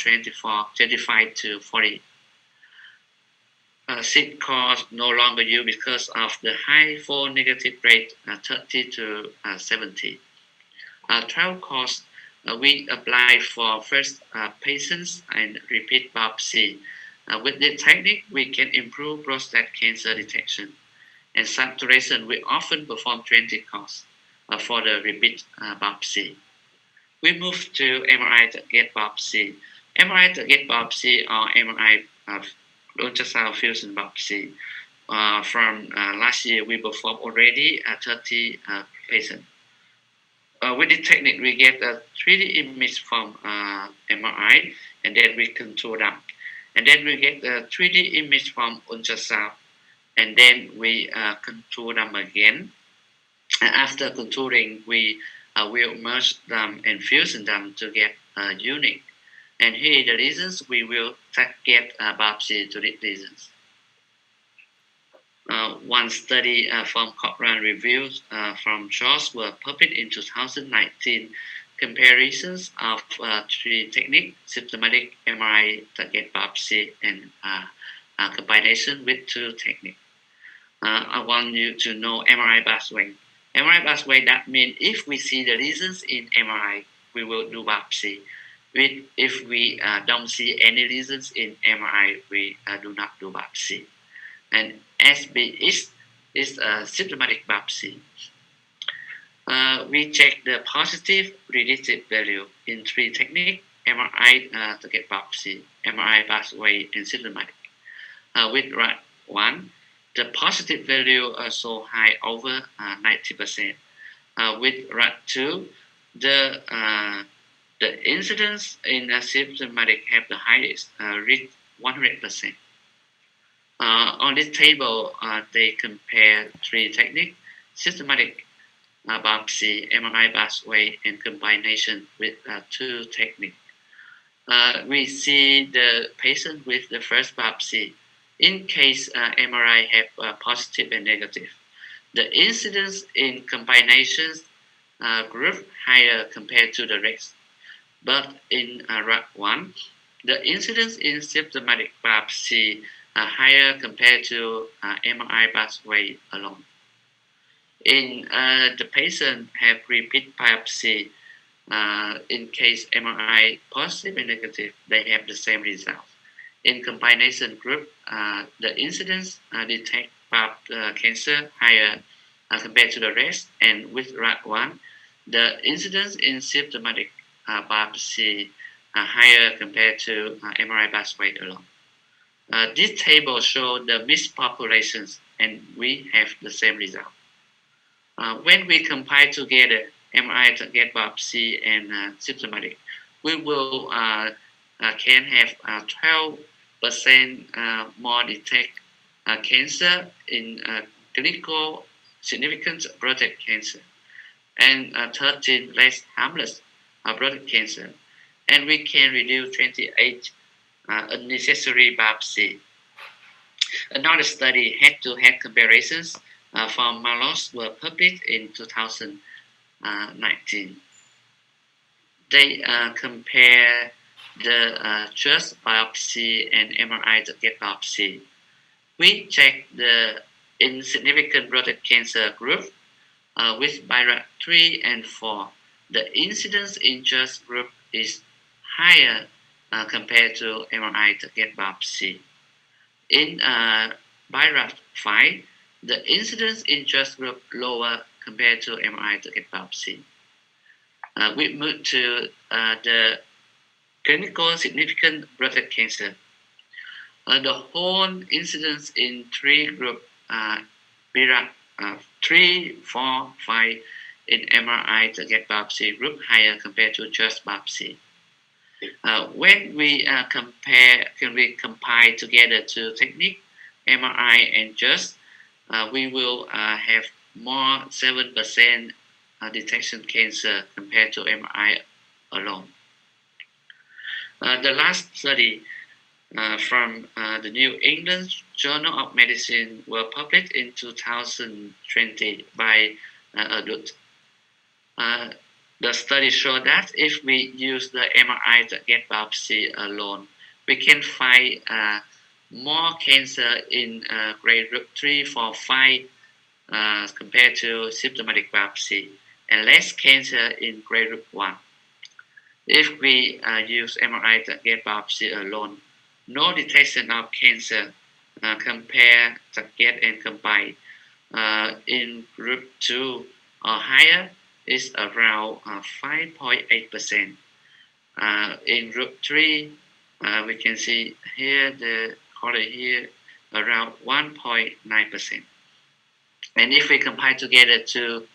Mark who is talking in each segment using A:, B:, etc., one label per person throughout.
A: 25 to 40. Seed course no longer used because of the high false negative rate, 30 to 70. 12 course we apply for first patients and repeat biopsy. With this technique, we can improve prostate cancer detection. And saturation, we often perform 20 course for the repeat biopsy. We move to MRI target biopsy. MRI target biopsy or MRI ultrasound fusion biopsy. From last year, we performed already 30 patients. With this technique, we get a 3D image from MRI, and then we control them. And then we get a 3D image from ultrasound, and then we control them again. And after contouring, we will merge them and fusion them to get unique. And here the reasons we will get biopsy to these reasons. One study from Cochrane reviews from George were published in 2019. Comparisons of three techniques: systematic MRI target biopsy and combination with two techniques. I want you to know MRI pathway. MRI pathway, that means if we see the lesions in MRI, we will do biopsy. If we don't see any lesions in MRI, we do not do biopsy. And SB is a systematic biopsy. We check the positive predictive value in three techniques: MRI target biopsy, MRI pathway, and systematic. With RAT1, the positive value are so high, over 90%. With RAT2, the incidence in symptomatic have the highest, reach 100%. On this table, they compare three techniques: systematic biopsy, MRI pathway, and combination with two techniques. We see the patient with the first biopsy. In case MRI have positive and negative, the incidence in combinations group higher compared to the rest. But in RAT1, the incidence in symptomatic biopsy higher compared to MRI pathway alone. In the patient have repeat biopsy, in case MRI positive and negative, they have the same result. In combination group, the incidence detect cancer higher compared to the rest, and with RAT1, the incidence in symptomatic biopsy higher compared to MRI pathway alone. This table shows the mixed populations, and we have the same result. When we compile together MRI target biopsy and symptomatic, we will can have 12% more detect cancer in clinical significant prostate cancer, and 13 less harmless prostate cancer, and we can reduce 28 unnecessary biopsy. Another study, head-to-head comparisons from Malos, were published in 2019. They compare the chest biopsy and MRI target biopsy. We check the insignificant prostate cancer group with BIRAT 3 and 4. The incidence in chest group is higher compared to MRI target biopsy. In BIRAT 5, the incidence in chest group lower compared to MRI target biopsy. We move to the clinical significant prostate cancer. The whole incidence in three group, BIRAT 3, 4, 5, in MRI target biopsy group higher compared to just biopsy. When we compile together two techniques, MRI and just, we will have more 7% detection cancer compared to MRI alone. The last study from the New England Journal of Medicine were published in 2020 by adults. The study showed that if we use the MRI target biopsy alone, we can find more cancer in grade group 3, 4, 5 compared to symptomatic biopsy, and less cancer in grade group 1. If we use MRI target biopsy alone, no detection of cancer compare target and combine in group 2 or higher is around 5.8%. In group 3, we can see here the color here around 1.9%. And if we combine together two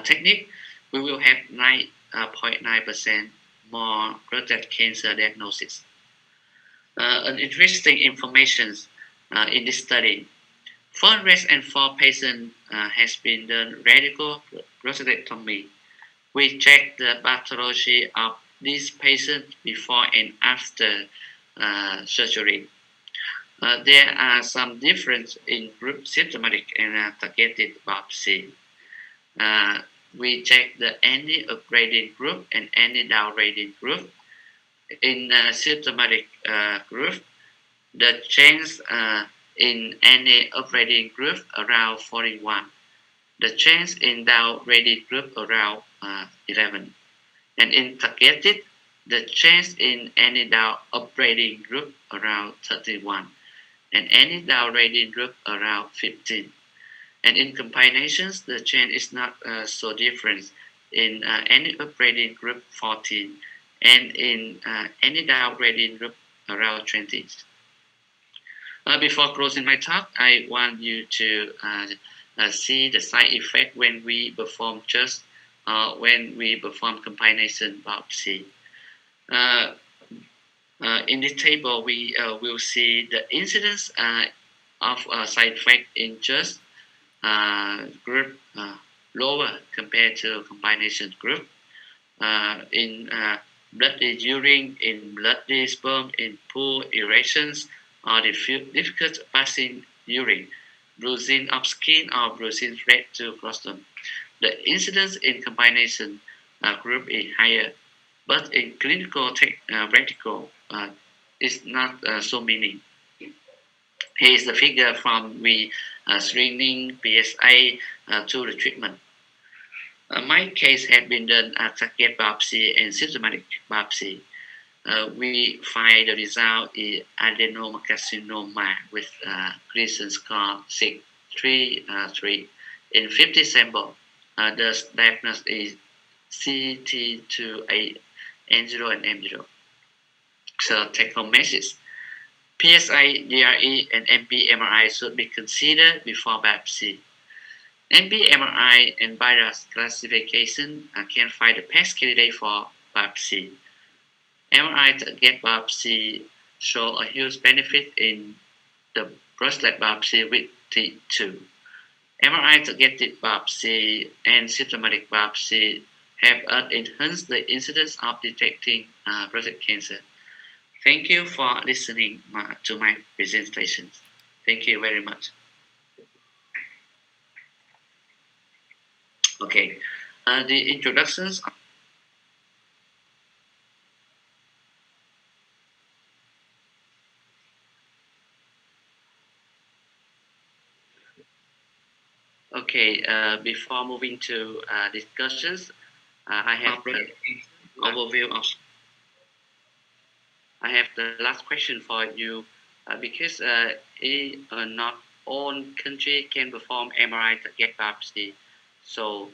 A: technique, we will have 9.9% more prostate cancer diagnosis. An interesting information in this study, 404 patients has been done radical prostatectomy. We check the pathology of these patients before and after surgery. There are some difference in group symptomatic and targeted biopsy. We check the any upgrading group and any downgrading group. In symptomatic group, the change in any upgrading group around 41. The change in downgraded group around 11. And in targeted, the change in any down upgrading group around 31. And any downgrading group around 15. And in combinations, the change is not so different in any upgrading group 14 and in any downgrading group around 20. Before closing my talk, I want you to see the side effect when we perform just when we perform combination biopsy. In this table, we will see the incidence of side effect in just group lower compared to combination group. In bloody urine, in bloody sperm, in poor erections, or difficult passing urine, bruising of skin or bruising red to colostrum. The incidence in combination group is higher, but in clinical practical is not so many. Here is the figure from we screening PSA to the treatment. My case had been done at target biopsy and symptomatic biopsy. We find the result is adenocarcinoma with Gleason score 633 in 50 samples. The diagnosis is CT28 N0 and M0. So take home message. PSA, DRE, and MB-MRI should be considered before biopsy. MB-MRI and virus classification can find the best candidate for biopsy. MRI target biopsy show a huge benefit in the prostate biopsy with T2. MRI targeted biopsy and symptomatic biopsy have enhanced the incidence of detecting prostate cancer. Thank you for listening to my presentation. Thank you very much. Okay, the introductions. Okay, before moving to discussions, I have the overview of. I have the last question for you because not all country can perform MRI target biopsy. So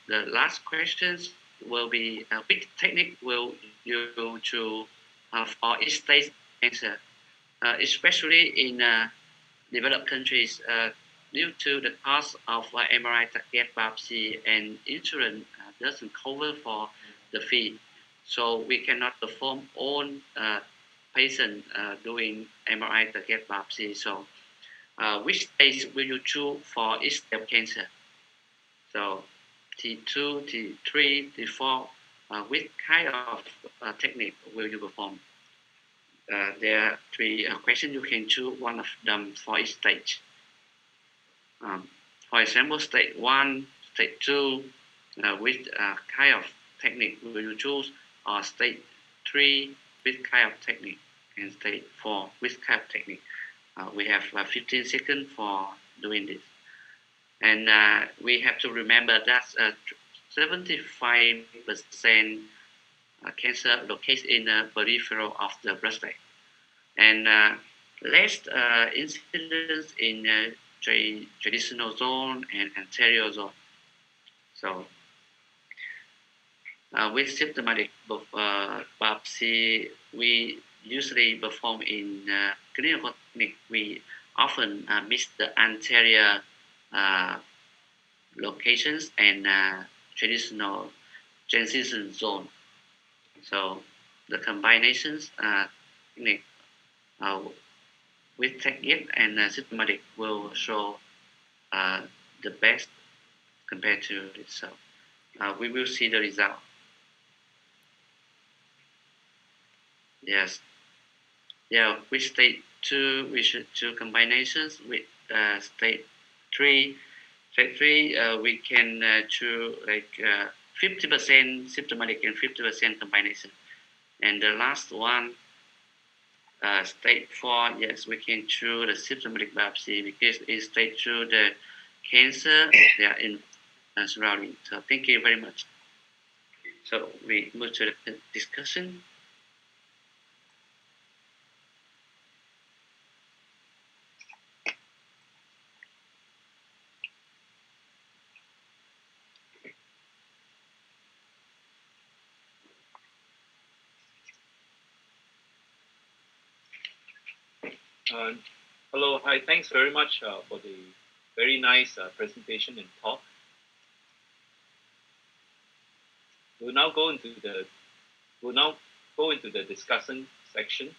A: the last questions will be which technique will you choose for each stage cancer, especially in developed countries due to the cost of MRI target biopsy and insurance doesn't cover for the fee. So we cannot perform all patients doing MRI target biopsy. So which stage will you choose for each step cancer? So T2, T3, T4, which kind of technique will you perform? There are three questions. You can choose one of them for each stage. For example, stage 1, stage 2, which kind of technique will you choose, or stage 3, which kind of technique, and stage 4, which kind of technique. We have 15 seconds for doing this. And we have to remember that 75% cancer locates in the peripheral of the prostate, and less incidence in traditional zone and anterior zone. So with symptomatic biopsy, we usually perform in clinical clinic. We often miss the anterior locations and traditional transition zone. So the combinations technique with technique and symptomatic will show the best compared to this. So we will see the result. Yes. Yeah, with stage 2, we should do combinations. With stage 3, we can choose like 50% symptomatic and 50% combination. And the last one, stage 4, yes, we can choose the symptomatic biopsy because in stage 2, the cancer, they are in surrounding. So thank you very much. So we move to the discussion.
B: Hello, hi. Thanks very much for the very nice presentation and talk. We'll now go into the discussion section.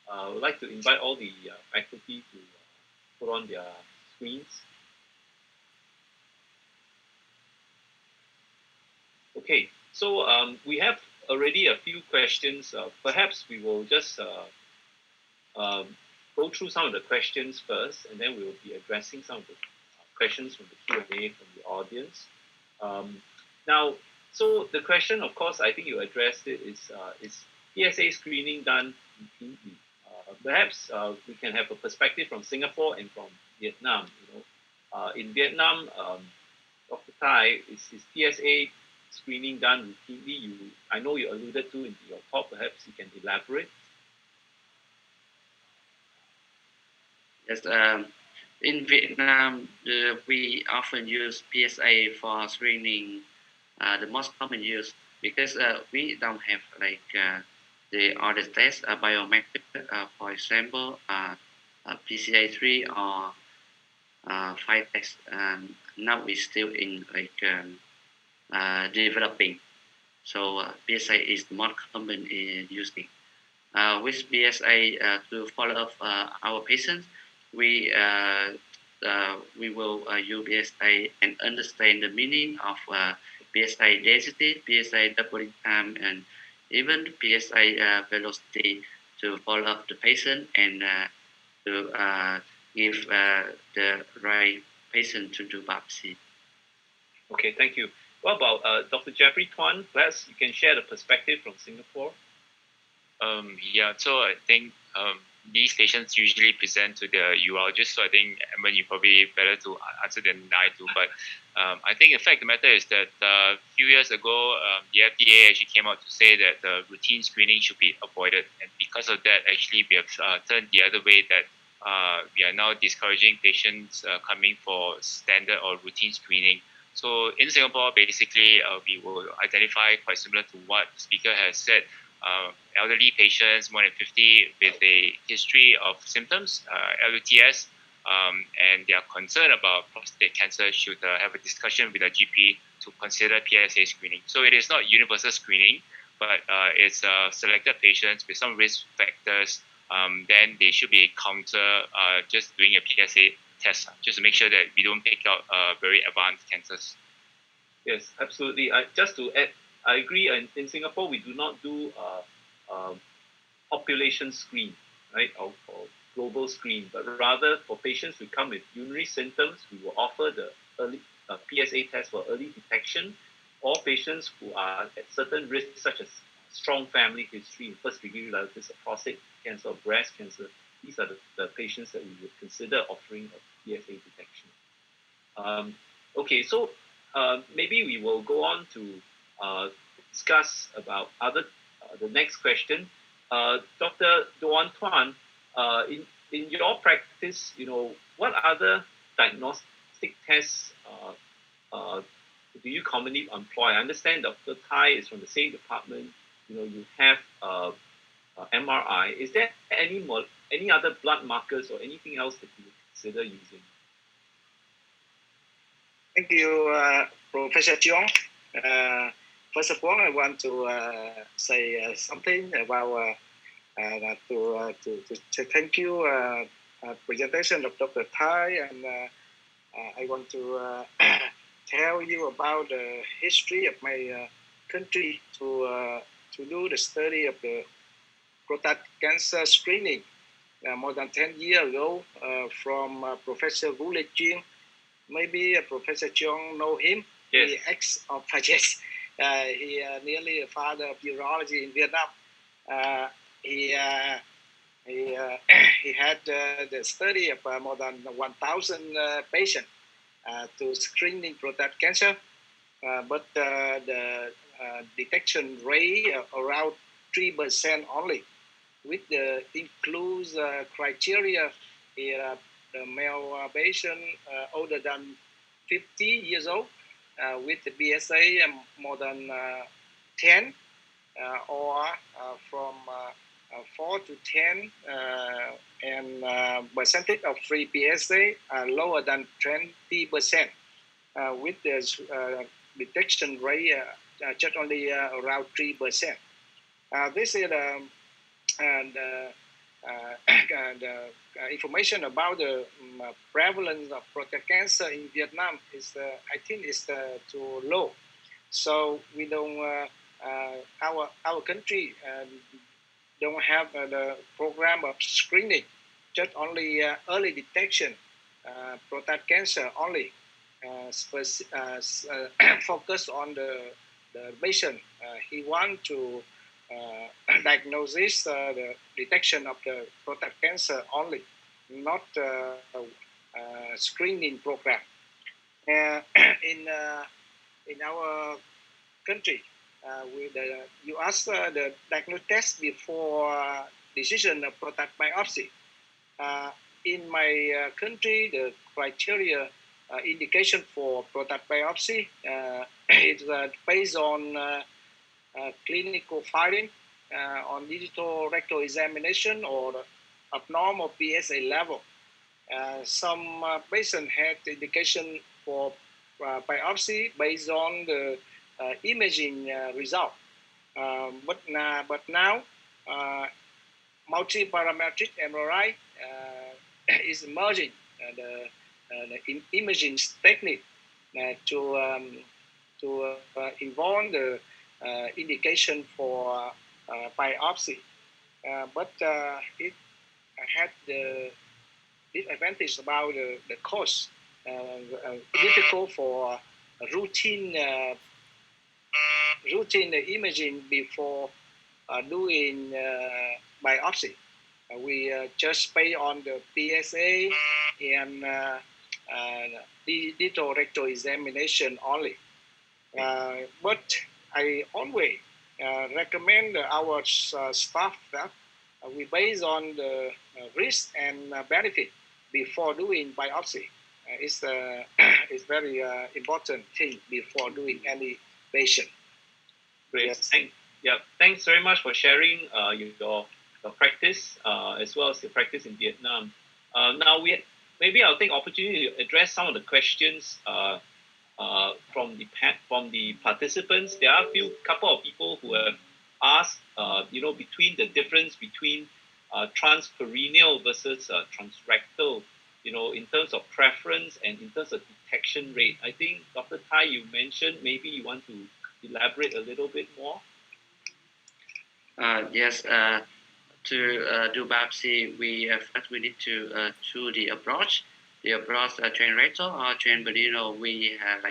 B: I would like to invite all the faculty to put on their screens. Okay, so we have already a few questions. Perhaps we will just go through some of the questions first, and then we will be addressing some of the questions from the Q&A from the audience. Now, so the question, of course, I think you addressed it, is PSA screening done routinely? Perhaps we can have a perspective from Singapore and from Vietnam. In Vietnam, Dr. Tai, is PSA screening done routinely? I know you alluded to in your talk. Perhaps you can elaborate.
A: Yes, in Vietnam, we often use PSA for screening. The most common use because we don't have like the other tests, biometric, for example, PCA3 or 5 tests. Now we're still in like developing. So PSA is the most common in using. With PSA to follow up our patients, we will use PSA and understand the meaning of PSA density, PSA doubling time, and even PSA velocity to follow up the patient and to give the right patient to do biopsy.
B: Okay, thank you. What about Dr. Jeffrey Tuan? Perhaps you can share the perspective from Singapore.
C: Yeah, so I think these patients usually present to the urologist. So I think, Edmund, you're probably better to answer than I do. But I think the fact of the matter is that a few years ago, the FDA actually came out to say that routine screening should be avoided. And because of that, actually, we have turned the other way that we are now discouraging patients coming for standard or routine screening. So in Singapore, basically, we will identify quite similar to what the speaker has said. Elderly patients, more than 50, with a history of symptoms, LUTS, and they are concerned about prostate cancer should have a discussion with a GP to consider PSA screening. So it is not universal screening, but it's selected patients with some risk factors. Then they should be just doing a PSA test, just to make sure that we don't pick out very advanced cancers.
B: Yes, absolutely. Just to add, I agree. In Singapore, we do not do population screen, right, or global screen, but rather for patients who come with urinary symptoms, we will offer the early PSA test for early detection. all patients who are at certain risks, such as strong family history, first-degree relatives of prostate cancer or breast cancer, these are the patients that we would consider offering a PSA detection. Okay, so maybe we will go on to discuss about the next question. Dr. Đoán, in your practice, what other diagnostic tests do you commonly employ? I understand Dr. Tai is from the same department. You have MRI. Is there any other blood markers or anything else that you would consider using?
D: Thank you, Professor John. First of all, I want to say something about to thank you presentation of Dr. Tai, and I want to tell you about the history of my country to do the study of the prostate cancer screening more than 10 years ago from Professor Chuyên. Maybe Professor John know him.
B: Yes.
D: He ex-ophthalmologist. He nearly a father of urology in Vietnam. He had the study of more than 1,000 patients to screening prostate cancer, but the detection rate around 3% only. With the includes criteria, the male patient older than 50 years old with the PSA more than 10 or from 4 to 10 and percentage of free PSA lower than 20% with the detection rate just only around 3%. This is the information about the prevalence of prostate cancer in Vietnam is I think is too low. So we don't our country don't have the program of screening, just only early detection prostate cancer only. Focus on the patient. He want to diagnosis the detection of the prostate cancer only, not screening program. In our country, you ask the diagnostic test before decision of prostate biopsy. In my country, the criteria indication for prostate biopsy is based on clinical finding on digital rectal examination or abnormal PSA level. Some patients had indication for biopsy based on the imaging result. But now multi-parametric MRI is emerging. The imaging technique to involve the indication for biopsy, but it had the disadvantage about the cost. Difficult for routine imaging before doing biopsy. We just pay on the PSA and digital rectal examination only. But I always recommend our staff that we base on the risk and benefit before doing biopsy. It's very important thing before doing any patient.
B: Great.
D: Yes.
B: Thanks very much for sharing your practice as well as your practice in Vietnam. Now maybe I'll take opportunity to address some of the questions from the participants. There are a couple of people who have asked, between the difference between transperineal versus transrectal, in terms of preference and in terms of detection rate. I think Dr. Tai, you mentioned maybe you want to elaborate a little bit more.
A: Yes. To do biopsy, we need to choose the approach. The approach transrectal or transperineal, we have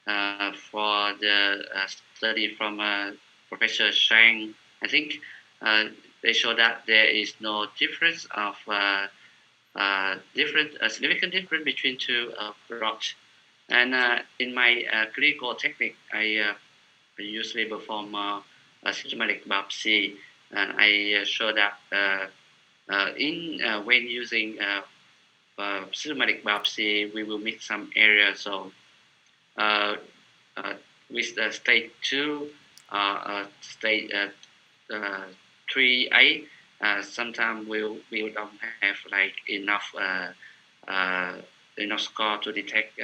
A: for the study from Professor Shang, I think they show that there is no difference of significant difference between two rocks. And in my clinical technique, I usually perform a systematic biopsy, and I show that when using systematic biopsy, we will miss some areas. So uh, with the stage 2, stage 3A, sometimes we don't have like enough score to detect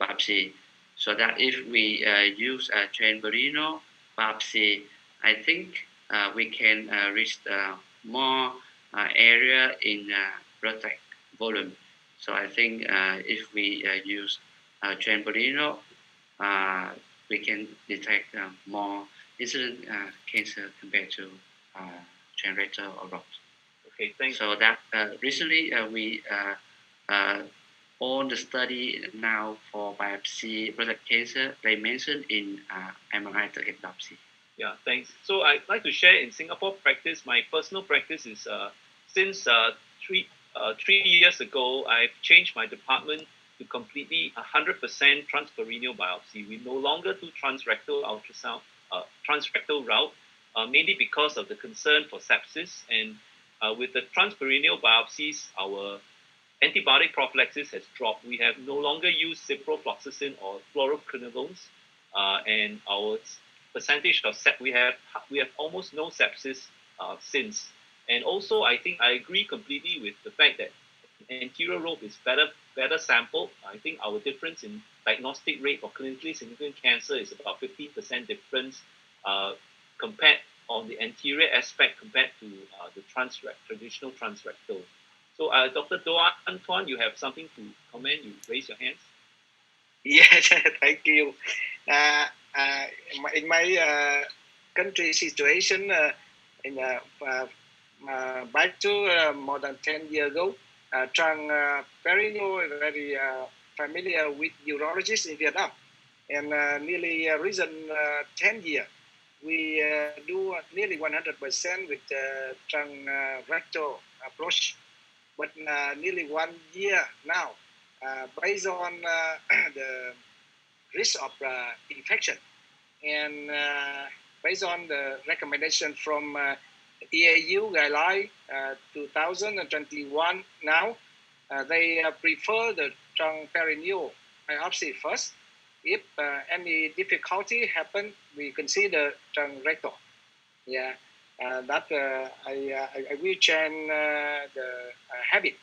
A: biopsy. So that if we use a transperennial biopsy, I think we can reach more area in protect volume. So I think if we use transperennial, we can detect more incident cancer compared to generator or rocks.
B: Okay, thanks.
A: So that recently we all the study now for biopsy prostate cancer they mentioned in MRI target biopsy.
B: Yeah, thanks. So I'd like to share in Singapore practice. My personal practice is since 3 years ago, I've changed my department to completely 100% transperineal biopsy. We no longer do transrectal ultrasound, transrectal route, mainly because of the concern for sepsis. And with the transperineal biopsies, our antibiotic prophylaxis has dropped. We have no longer used ciprofloxacin or fluoroquinolones, and our percentage of we have almost no sepsis since. And also, I think I agree completely with the fact that anterior lobe is better sampled. I think our difference in diagnostic rate for clinically significant cancer is about 15% difference compared on the anterior aspect compared to the traditional transrectal. So, Dr. Đoán, you have something to comment? You raise your hands.
D: Yes, thank you. In my country situation, back to more than 10 years ago, Trang Perino is very familiar with urologists in Vietnam. And nearly recent 10 years, we do nearly 100% with transrectal approach. But nearly 1 year now, based on the risk of infection and based on the recommendation from EAU guideline 2021 now, they prefer the transperineal biopsy first. If any difficulty happen, we consider transrectal. Yeah, that I will change the habit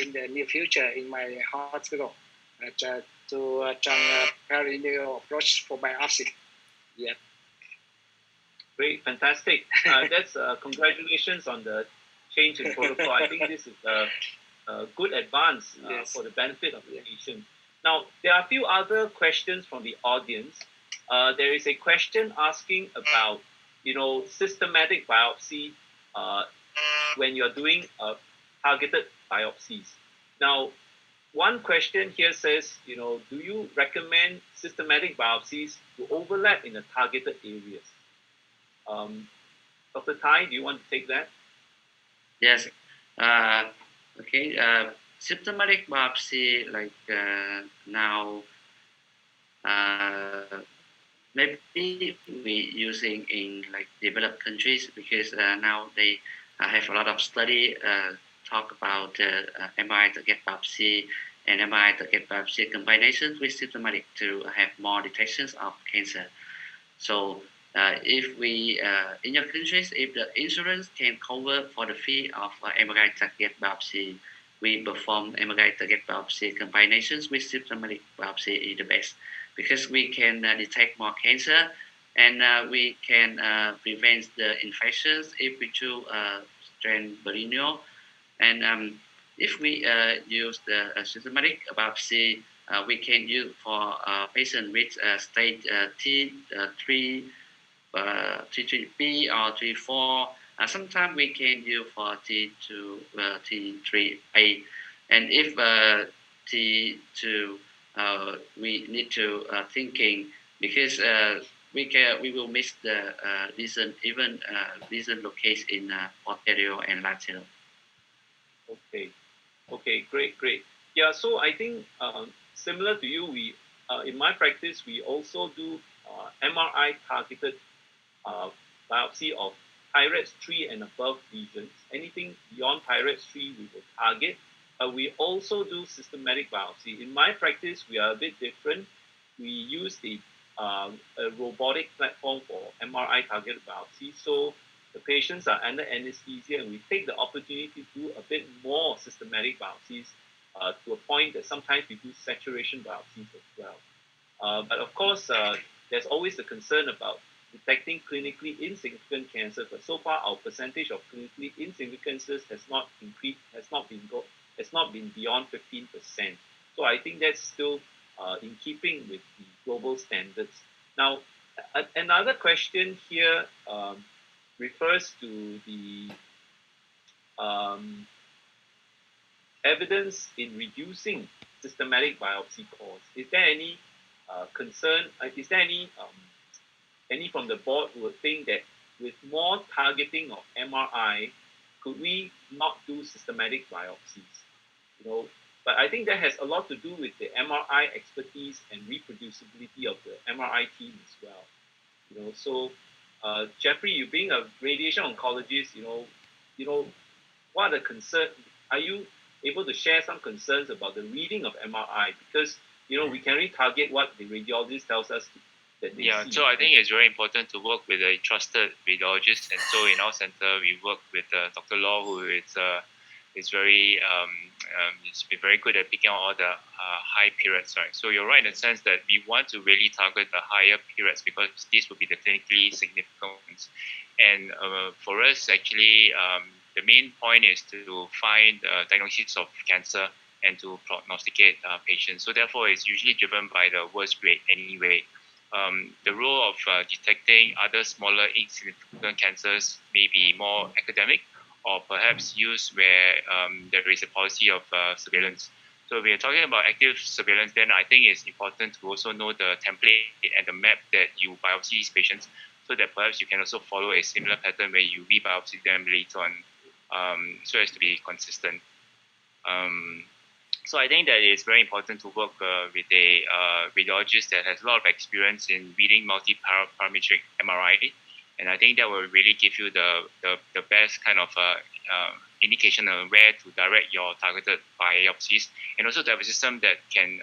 D: in the near future in my hospital to transperineal approach for biopsy. Yeah.
B: Great, fantastic. That's congratulations on the change in protocol. I think this is a good advance
D: Yes.
B: for the benefit of the patient. Now, there are a few other questions from the audience. There is a question asking about, systematic biopsy when you're doing targeted biopsies. Now, one question here says, do you recommend systematic biopsies to overlap in the targeted areas? Dr. Tai, do you want to take that?
A: Yes. Okay. Symptomatic biopsy, like now, maybe we using in like developed countries because now they have a lot of study talk about MRI target biopsy and MRI target biopsy combinations with symptomatic to have more detections of cancer. So if we in your countries, if the insurance can cover for the fee of MRI target biopsy, we perform MRI target biopsy combinations with symptomatic biopsy is the best because we can detect more cancer and we can prevent the infections if we choose transperennial. And if we use the systematic biopsy, we can use for patient with stage T3, T3B or T4. Sometimes we can use for T2, T3A, and if T2 we need to thinking because we will miss the lesion, even lesion located in posterior and lateral.
B: Okay, great. Yeah, so I think similar to you, we in my practice we also do MRI targeted biopsy of PIRETS 3 and above lesions. Anything beyond PIRETS 3 we will target. We also do systematic biopsy. In my practice, we are a bit different. We use a robotic platform for MRI targeted biopsy. So the patients are under anesthesia, and we take the opportunity to do a bit more systematic biopsies to a point that sometimes we do saturation biopsies as well. But of course, there's always the concern about detecting clinically insignificant cancers. But so far, our percentage of clinically insignificant cancers has not increased, has not been beyond 15%. So I think that's still in keeping with the global standards. Now, another question here refers to the evidence in reducing systematic biopsy costs. Is there any concern? Is there any from the board who would think that with more targeting of MRI, could we not do systematic biopsies? But I think that has a lot to do with the MRI expertise and reproducibility of the MRI team as well. So Jeffrey, you being a radiation oncologist, what are the concerns? Are you able to share some concerns about the reading of MRI? Because we can only target what the radiologist tells us that they see.
C: So I think it's very important to work with a trusted radiologist, and so in our center we work with Dr. Law, who is very it's been very good at picking out all the high periods, right? So you're right in the sense that we want to really target the higher periods because these will be the clinically significant ones. And for us, actually, the main point is to find diagnosis of cancer and to prognosticate patients. So therefore, it's usually driven by the worst grade anyway. The role of detecting other smaller insignificant cancers may be more academic, or perhaps used where there is a policy of surveillance. So if we are talking about active surveillance, then I think it's important to also know the template and the map that you biopsy these patients, so that perhaps you can also follow a similar pattern where you re-biopsy them later on, so as to be consistent. So I think that it's very important to work with a radiologist that has a lot of experience in reading multi-parametric MRI. And I think that will really give you the best kind of indication of where to direct your targeted biopsies, and also to have a system that can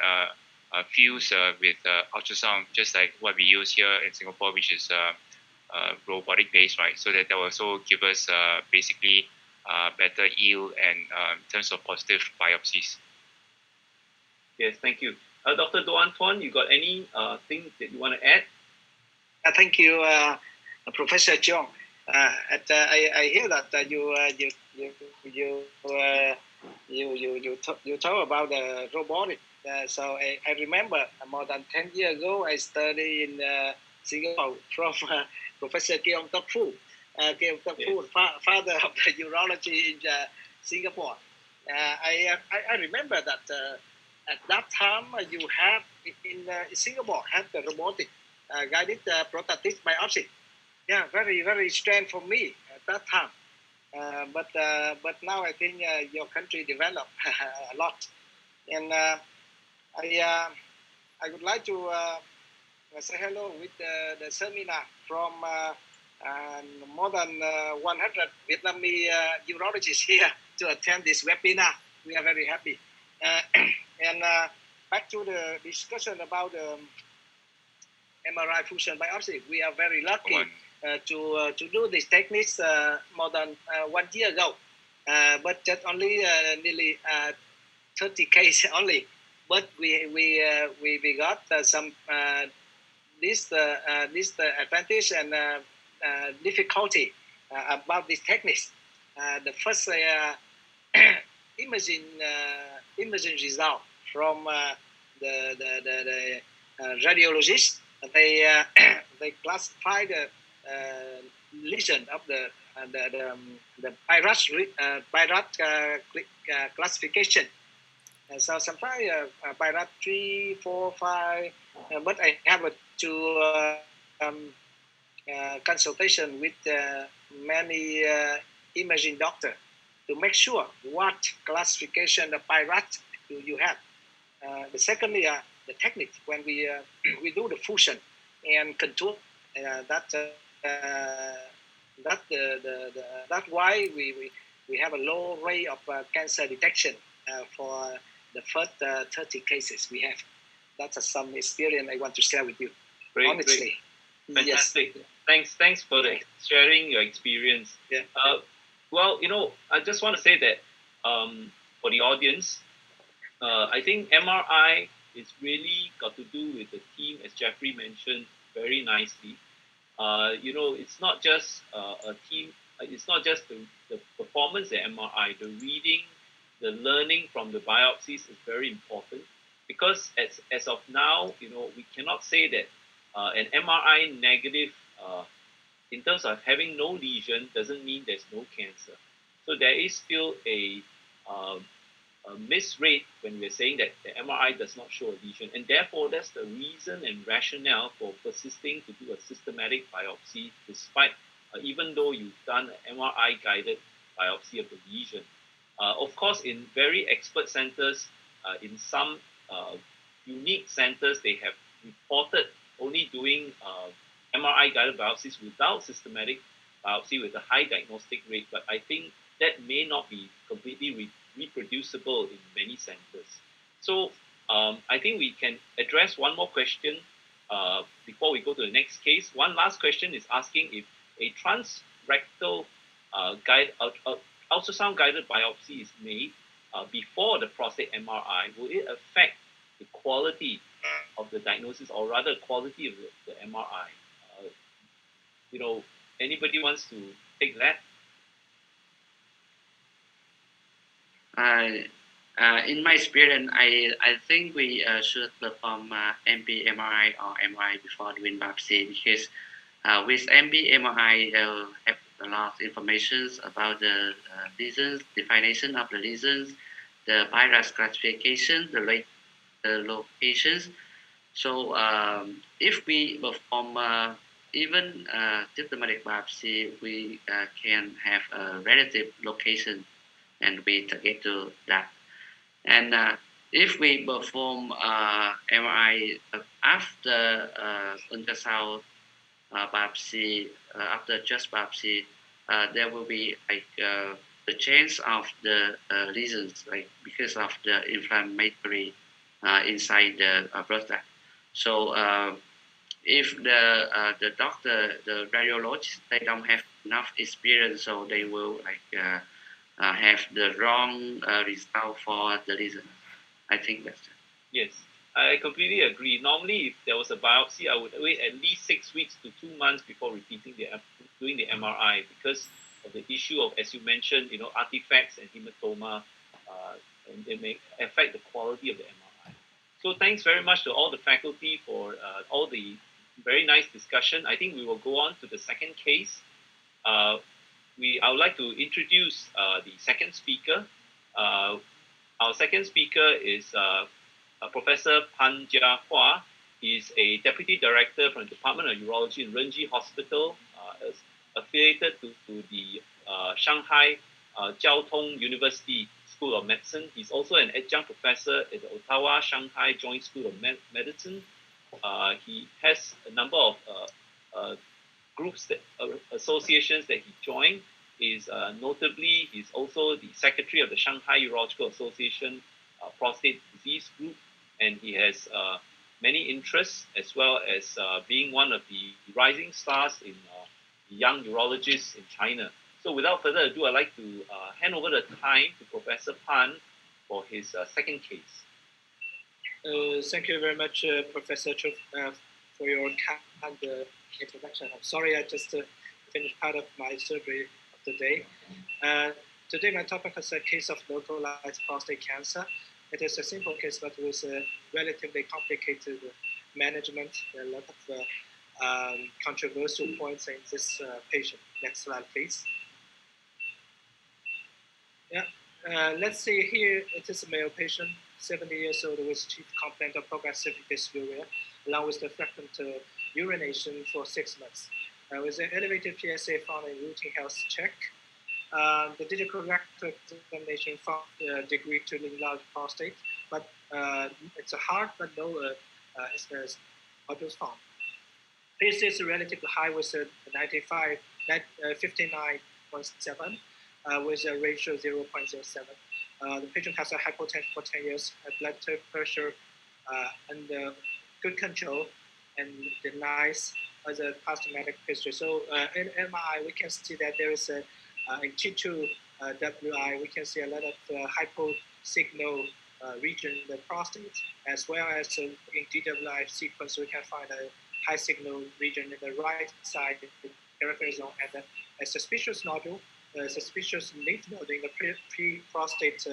C: fuse with ultrasound, just like what we use here in Singapore, which is robotic based, right? So that will also give us basically better yield and in terms of positive biopsies.
B: Yes, thank you. Dr. Đoán, you got any thing that you want to add?
D: Thank you, Professor John. I hear that you talk about the robotic. So I remember more than 10 years ago, I studied in Singapore from Professor Keong Tok Phu. Father of the urology in Singapore. I remember that at that time you had in Singapore had the robotic guided prosthetic biopsy. Yeah, very, very strange for me at that time. But now I think your country developed a lot, and I would like to say hello with the seminar from more than 100 Vietnamese urologists here to attend this webinar. We are very happy. And back to the discussion about the MRI fusion biopsy, we are very lucky to do these techniques more than 1 year ago, but just only nearly 30 cases only. But we got some this advantage and difficulty about these techniques. The first imaging result from the radiologist, they classify the lesion of the PIRETS classification, So sometimes Bharat 3, 4, 5, but I have to consultation with many imaging doctor to make sure what classification of Bharat you have. The secondly, the technique when we we do the fusion and contour. That's why we have a low rate of cancer detection for the first 30 cases we have. That's some experience I want to share with you.
B: Great,
D: honestly.
B: Great. Fantastic. Yes. Thanks for sharing your experience.
D: Yeah.
B: Well, I just want to say that for the audience, I think MRI is really got to do with the team, as Jeffrey mentioned very nicely. It's not just a team. It's not just the performance at MRI. The reading, the learning from the biopsies is very important, because as of now, we cannot say that an MRI negative, in terms of having no lesion, doesn't mean there's no cancer. So there is still a miss rate when we're saying that the MRI does not show a lesion, and therefore that's the reason and rationale for persisting to do a systematic biopsy, despite even though you've done an MRI guided biopsy of the lesion. Of course, in very expert centers, in some unique centers, they have reported only doing MRI guided biopsies without systematic biopsy with a high diagnostic rate, but I think that may not be completely reproducible in many centers. So I think we can address one more question before we go to the next case. One last question is asking if a transrectal ultrasound guided biopsy is made before the prostate MRI, will it affect the quality of the diagnosis, or rather quality of the MRI? Anybody wants to take that?
A: In my experience, I think we should perform MP MRI or MRI before doing biopsy, because with MP MRI, they'll have a lot of information about the lesions, definition of the lesions, the virus classification, the locations. So if we perform even systematic biopsy, we can have a relative location, and we get to that. And if we perform MRI after ultrasound biopsy, after just biopsy, there will be like the change of the lesions, like because of the inflammatory inside the prostate. So if the doctor, the radiologist, they don't have enough experience, so they will like have the wrong result for the lesion. I think that's it.
B: Yes, I completely agree. Normally, if there was a biopsy, I would wait at least 6 weeks to 2 months before doing the MRI, because of the issue of, as you mentioned, artifacts and hematoma, and they may affect the quality of the MRI. So thanks very much to all the faculty for all the very nice discussion. I think we will go on to the second case. I would like to introduce the second speaker. Our second speaker is Professor Pan Jia Hua. He is a Deputy Director from the Department of Urology in Renji Hospital, affiliated to the Shanghai Jiao Tong University School of Medicine. He's also an adjunct professor at the Ottawa Shanghai Joint School of Medicine. He has a number of groups, associations that he joined. Notably, he's also the secretary of the Shanghai Urological Association Prostate Disease Group, and he has many interests, as well as being one of the rising stars in young urologists in China. So without further ado, I'd like to hand over the time to Professor Pan for his second case.
E: Thank you very much, Professor Chu, for your kind introduction. I'm sorry, I just finished part of my surgery of the day. Today, my topic is a case of localized prostate cancer. It is a simple case, but with a relatively complicated management. There are a lot of controversial points in this patient. Next slide, please. Yeah, let's see here. It is a male patient, 70 years old with chief complaint of progressive dysuria, along with the frequent urination for 6 months. With an elevated PSA found in routine health check. The digital rectal examination found degree to enlarged prostate, but it's a hard but no nodules found. PSA is relatively high with a 59.7 with a ratio 0.07. The patient has a hypotension for 10 years, blood pressure under good control, and denies as a past medical history. So in MRI, we can see that there is a in T2 WI, we can see a lot of hyposignal region in the prostate, as well as in DWI sequence, we can find a high signal region in the right side of the peripheral zone, and a suspicious nodule, suspicious lymph node in the pre-prostate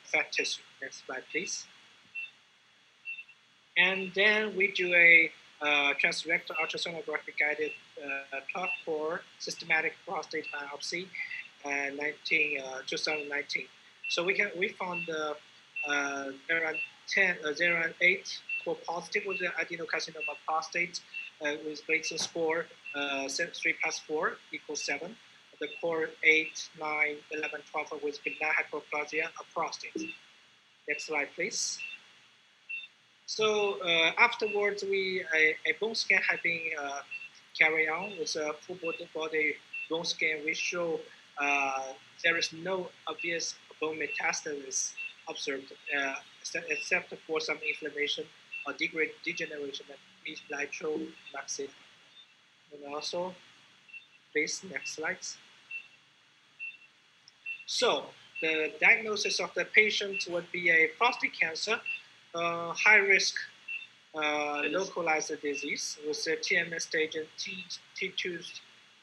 E: fat tissue. Next slide, please. And then we do a transrectal ultrasonographic guided 12-core systematic prostate biopsy, 2019. So we found there are 8 core positive with the adenocarcinoma prostate with Gleason score 3+4 equals 7. The core 8, 9, 11, 12 with benign hyperplasia of prostate. Next slide, please. So afterwards, a bone scan had been carried on with a full body bone scan. We show there is no obvious bone metastasis observed, except for some inflammation or degeneration that is nitromaxilla. And also, please, next slides. So the diagnosis of the patient would be a prostate cancer, high risk localized disease with a TMS stage in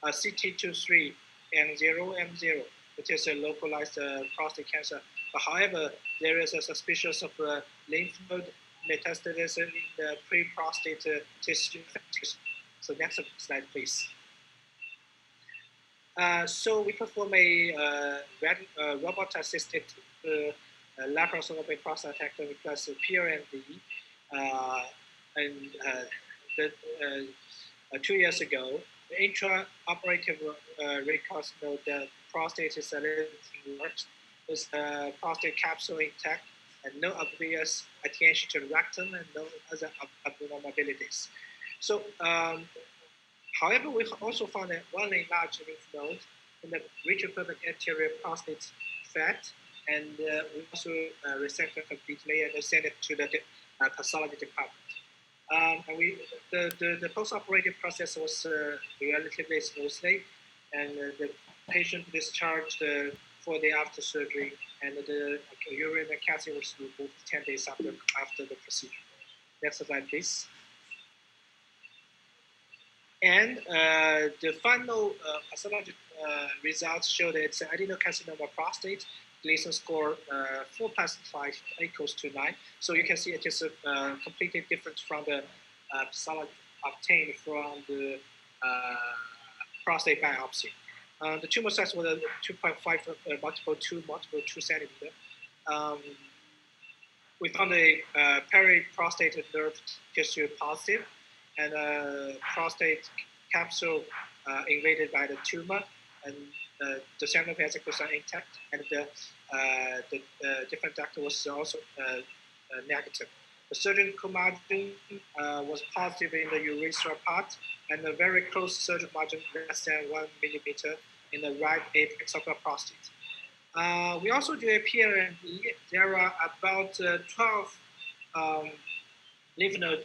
E: CT23 M0, which is a localized prostate cancer. But however, there is a suspicion of lymph node metastasis in the pre-prostate tissue. So next slide, please. So we perform a robot-assisted laparoscopic prostatectomy plus PRND, and 2 years ago. The intraoperative reconstruction of the prostate is a little worse, with the prostate capsule intact and no obvious attention to the rectum and no other abnormalities. So, however, we also found one enlarged lymph node in the retroperitoneal anterior prostate fat, and we also resected completely and sent it to the pathology department. And the post-operative process was relatively smoothly, and the patient discharged 4 days after surgery, and the urinary catheter was removed 10 days after the procedure. Next slide, please. And the final pathology results show that it's adenocarcinoma prostate, Gleason score 4+5 equals to 9. So you can see it is completely different from the pathology obtained from the prostate biopsy. The tumor size was 2.5 multiple 2 centimeter. We found a peri-prostate nerve tissue positive, and prostate capsule invaded by the tumor, and the seminal vesicles are intact, and the different duct was also negative. The surgical margin was positive in the urethra part, and a very close surgical margin, less than 1 millimeter, in the right apex of the prostate. We also do a PRND. There are about 12 lymph nodes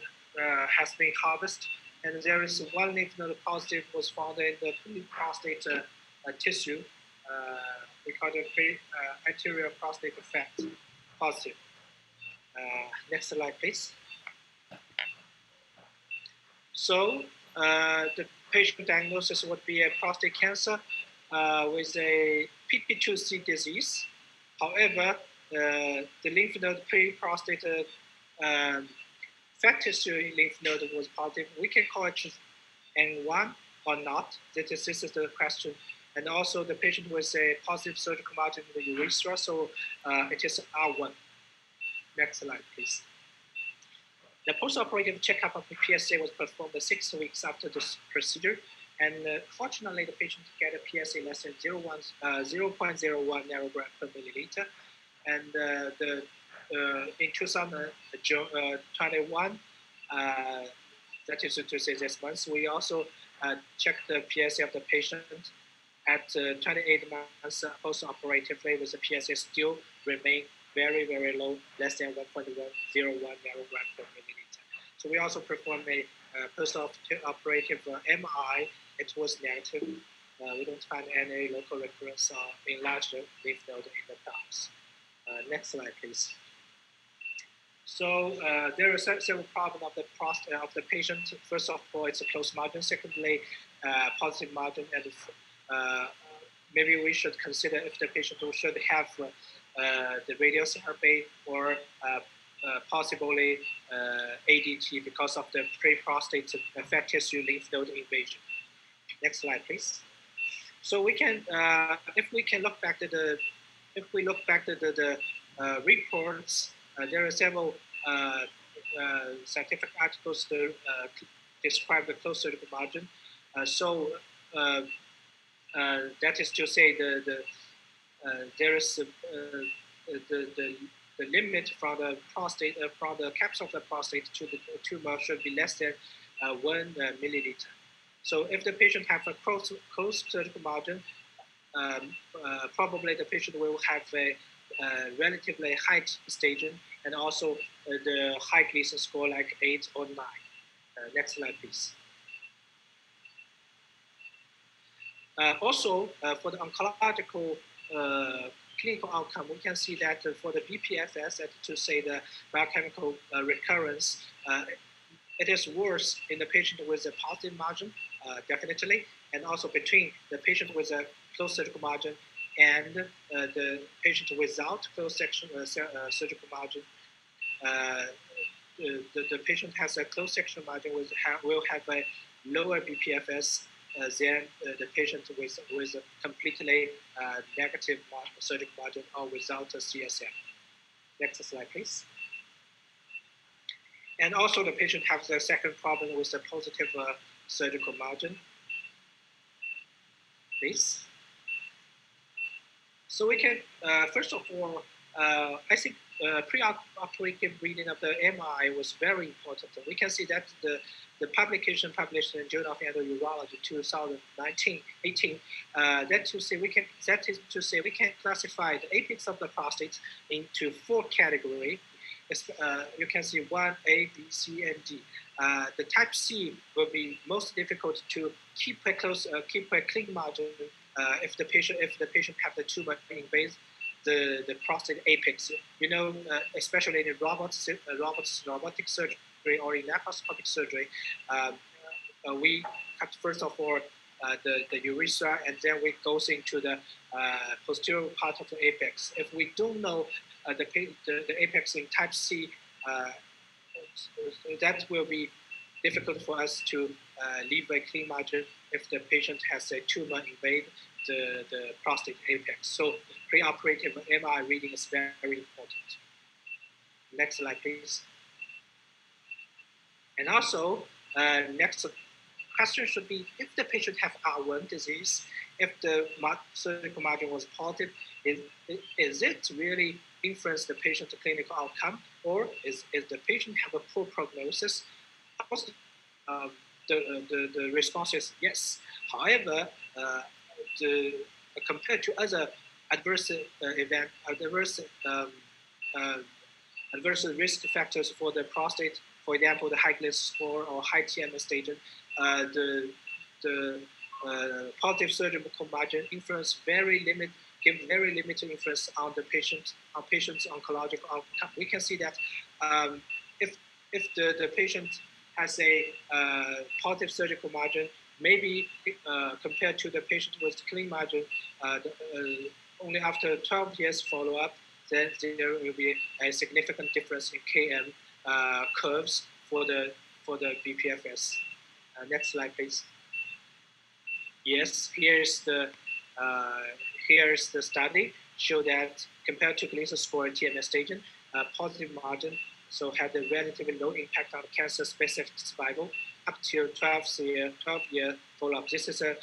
E: has been harvested, and there is 1 lymph node positive was found in the prostate tissue. We call it anterior prostate fat positive. Next slide, please. So the patient diagnosis would be a prostate cancer with a PP2C disease. However, the lymph node pre-prostate fat tissue lymph node was positive. We can call it N1 or not. This is the question. And also the patient was a positive surgical margin in the urethra, so it is R1. Next slide, please. The post-operative checkup of the PSA was performed 6 weeks after this procedure, and fortunately, the patient get a PSA less than 0.01 nanogram per milliliter. And in 2021, that is to say this month, we also checked the PSA of the patient at 28 months post-operatively, with the PSA still remain very, very low, less than 1.101 nanogram per milliliter. So we also performed a post-operative MRI. It was negative. We don't find any local recurrence or enlarged lymph node in the palms. Next slide, please. So there are several problems of the prostate of the patient. First of all, it's a closed margin. Secondly, positive margin, and maybe we should consider if the patient should have the radiotherapy or possibly ADT because of the pre-prostate fat tissue lymph node invasion. Next slide, please. So we can, if we look back to the reports, there are several scientific articles to describe the closed surgical margin. That is to say, there is the limit from the prostate, from the capsule of the prostate to the tumor should be less than 1 milliliter. So if the patient have a closed surgical margin, probably the patient will have a relatively high staging and also the high Gleason score like 8 or 9. Next slide, please. Also, for the oncological clinical outcome, we can see that for the BPFS, that to say the biochemical recurrence, it is worse in the patient with a positive margin, definitely, and also between the patient with a closed surgical margin and the patient without closed surgical margin. The patient has a closed section margin will have a lower BPFS than the patient with a completely negative surgical margin or without a CSF. Next slide, please. And also the patient has the second problem with the positive surgical margin. Please. So we can, first of all, I think pre-operative reading of the MRI was very important. We can see that the publication published in Journal of Endourology 2018, that is to say we can classify the apex of the prostate into 4 categories. You can see 1, A, B, C, and D. The type C will be most difficult to keep a clean margin if the patient have the tumor invade the prostate apex. You know, especially in robotic surgery or in laparoscopic surgery, we cut first of all the urethra, and then we goes into the posterior part of the apex. If we don't know the apex in type C, that will be difficult for us to leave a clean margin if the patient has a tumor invade the prostate apex. So preoperative MRI reading is very important. Next slide, please. And also, next question should be, if the patient have R1 disease, if the surgical margin was positive, is it really influence the patient's clinical outcome, or is the patient have a poor prognosis? The response is yes. However, compared to other adverse adverse risk factors for the prostate, for example, the high Gleason score or high TMS staging, the positive surgical margin influence give very limited influence on the patient's oncological outcome. We can see that if the patient has a positive surgical margin, maybe compared to the patient with clean margin, only after 12 years follow-up, then there will be a significant difference in KM curves for the BPFS. Next slide, please. Yes, here's the study show that compared to Gleason score and TMS staging, positive margin, so had a relatively low impact on cancer-specific survival up to 12-year follow-up. This is a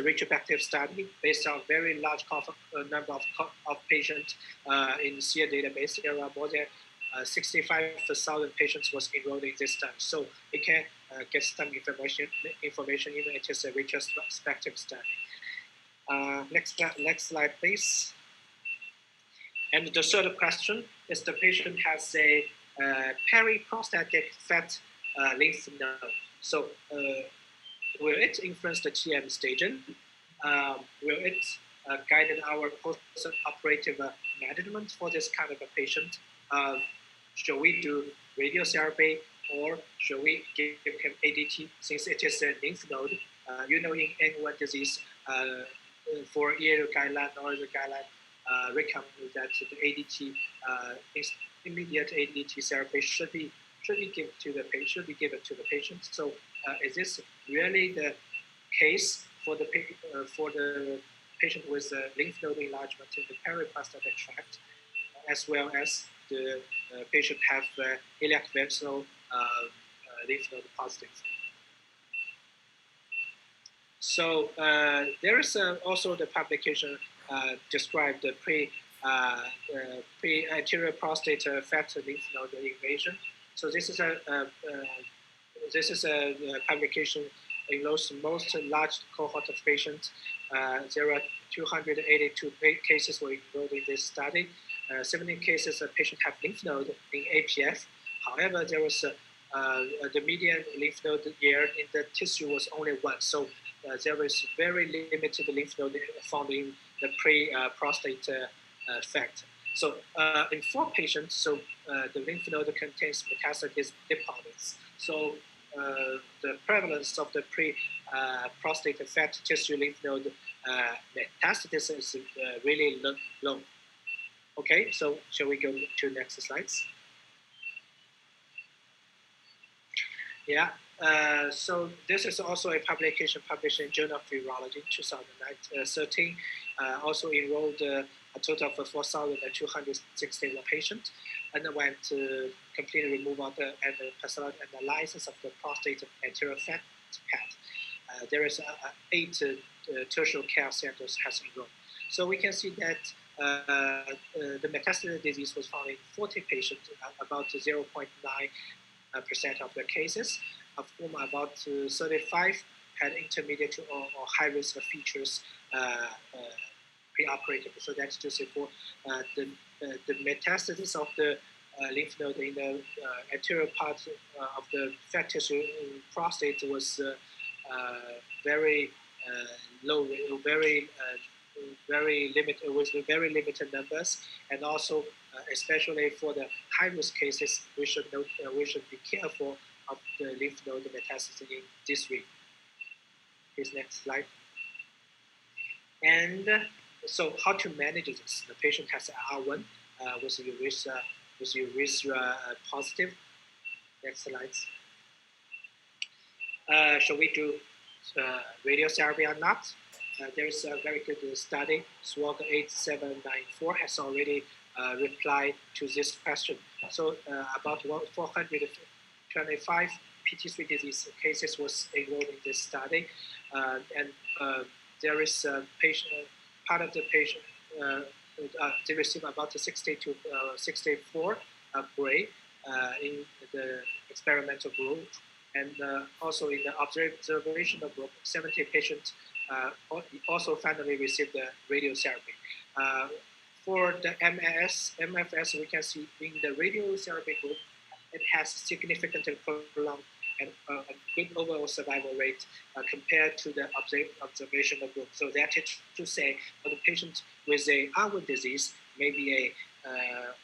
E: retrospective study based on very large number of patients in the SEER database. There are more than 65,000 patients was enrolled in this study. So we can get some information even it is a retrospective study. Next slide, please. And the third question is the patient has a periprostatic fat lymph node. So will it influence the TM staging? Will it guide our post-operative management for this kind of a patient? Should we do radiotherapy or should we give him ADT since it is a lymph node? In N1 disease, for EU guideline or the guideline recommend that the ADT, immediate ADT therapy should be given to the patient. So is this really the case for the patient with lymph node enlargement in the periprostatic tract, as well as the patient have iliac vessel lymph node positive? So there is also the publication described the pre-anterior prostate fat lymph node invasion. So this is a publication enrolls most large cohort of patients. There are 282 cases were enrolled in this study. 70 cases of patients have lymph node in APF. However, there was the median lymph node year in the tissue was only 1. So there is very limited lymph node found in the pre-prostate fat. So in 4 patients, so the lymph node contains metastatic deposits. So the prevalence of the pre-prostate fat tissue lymph node metastasis is really low. Okay, so shall we go to next slides? Yeah, so this is also a publication published in Journal of Virology in 2013. Also enrolled a total of 4,261 patients, underwent complete removal and pathology analysis of the prostate anterior fat pad. There is 8 tertiary care centers has enrolled. So we can see that the metastatic disease was found in 40 patients, about 0.9% of the cases, of whom about 35 had intermediate or high risk features preoperative. So that's to say for the metastasis of the lymph node in the anterior part of the fat tissue in prostate was very low, very limited, with very limited numbers, and also especially for the high risk cases, we should be careful of the lymph node metastasis in this region. Please next slide. And so how to manage this? The patient has R1 with urethra positive. Next slides. Shall we do radiotherapy or not? There is a very good study. SWOG 8794 has already replied to this question. So about 425 PT3 disease cases was enrolled in this study, and there is a patient. Part of the patient they receive about 60 to 64 gray in the experimental group, and also in the observational group, 70 patients also finally received the radiotherapy. For the MFS, we can see in the radiotherapy group, it has significantly prolonged and a good overall survival rate compared to the observational group. So that is to say, for the patient with a R1 disease, maybe a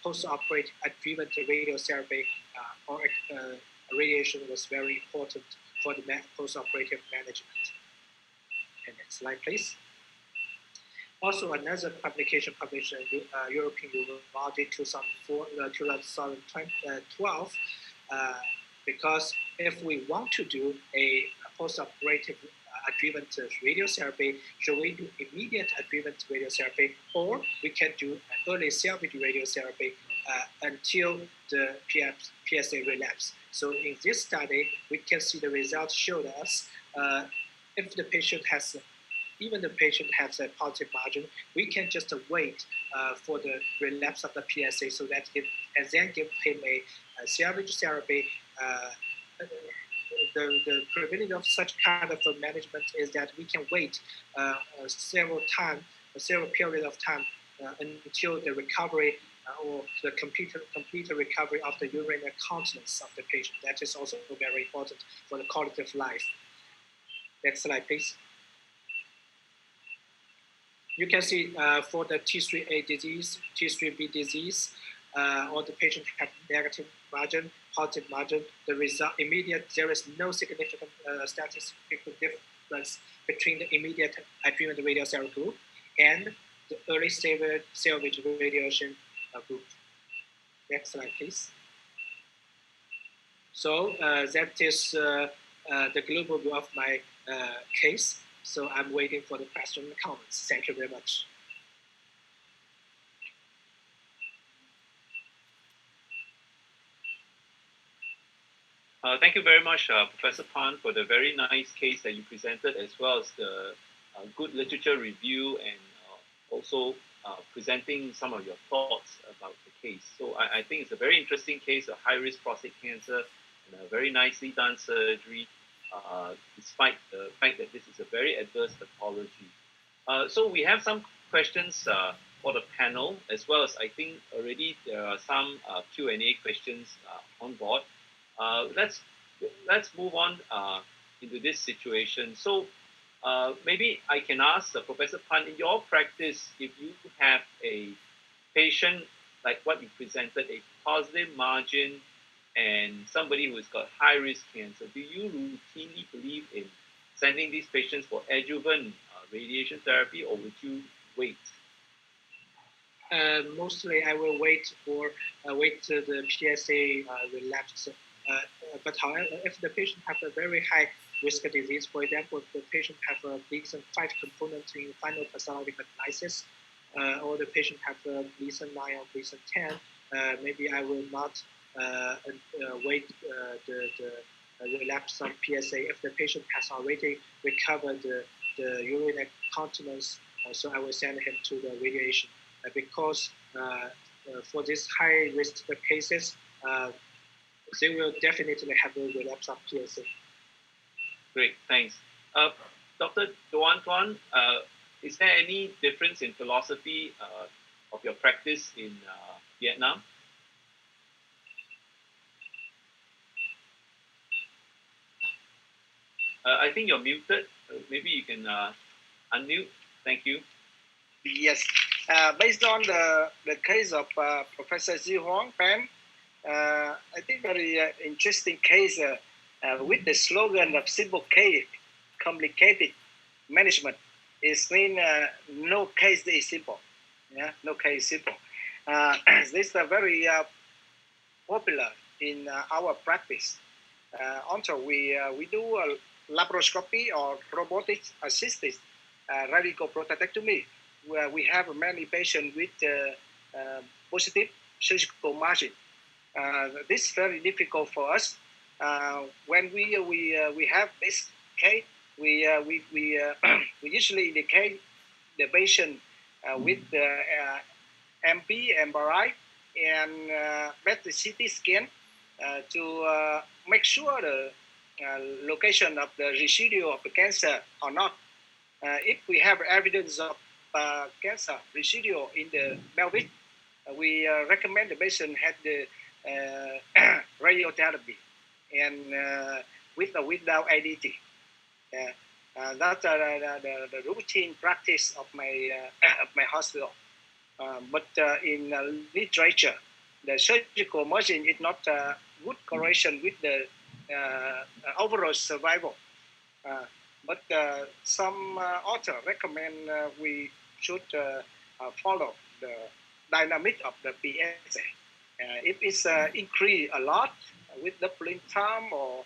E: post-operative adjuvant radiotherapy or radiation was very important for the post-operative management. And next slide, please. Also, another publication published in European Urology 2012, because if we want to do a post-operative adjuvant radiotherapy. So we do immediate adjuvant radiotherapy, or we can do early salvage radiotherapy until the PSA relapse. So in this study, we can see the results showed us if the patient has even the patient has a positive margin, we can just wait for the relapse of the PSA so that and then give him a salvage therapy. The privilege of such kind of management is that we can wait several period of time until the recovery or the complete recovery of the urinary continence of the patient. That is also very important for the quality of life. Next slide, please. You can see for the T3A disease, T3B disease, all the patients have negative margin, positive margin. The result immediate, there is no significant statistical difference between the immediate adjuvant radiotherapy group and the early salvage radiation group. Next slide, please. So that is the global view of my case. So I'm waiting for the question and comments. Thank you very much.
B: Thank you very much, Professor Pan, for the very nice case that you presented, as well as the good literature review and also presenting some of your thoughts about the case. So I think it's a very interesting case of high-risk prostate cancer and a very nicely done surgery, despite the fact that this is a very adverse pathology. So we have some questions for the panel, as well as I think already there are some Q&A questions on board. Let's move on into this situation. So maybe I can ask Professor Pan, in your practice, if you have a patient like what you presented, a positive margin, and somebody who's got high-risk cancer, do you routinely believe in sending these patients for adjuvant radiation therapy, or would you wait?
E: Mostly, I will wait for till the PSA relapse. But however, if the patient has a very high risk disease, for example, if the patient has a Gleason 5 component in final pathologic analysis, or the patient has a Gleason 9 or Gleason 10, maybe I will not wait the relapse of PSA if the patient has already recovered the urinary continence. So I will send him to the radiation because for these high risk cases, they will definitely have a relapse of PSA.
B: Great, thanks. Dr. Đoán, is there any difference in philosophy of your practice in Vietnam? I think you're muted. Maybe you can unmute. Thank you.
D: Yes. Based on the case of Professor Ji Huang Pan, I think very interesting case with the slogan of simple case, complicated management. It means no case is simple. Yeah, no case is simple. This is very popular in our practice. Also, we do a laparoscopy or robotic assisted radical prostatectomy, where we have many patients with positive surgical margin. This is very difficult for us. When we have this case, we usually indicate the patient with the MP, MRI, and PET CT scan to make sure the location of the residue of the cancer or not. If we have evidence of cancer residue in the pelvic, we recommend the patient had the radiotherapy and with or without ADT. That's the routine practice of my hospital. But in literature, the surgical margin is not a good correlation with the overall survival. But some authors recommend we should follow the dynamic of the PSA. If it's increased a lot with doubling time or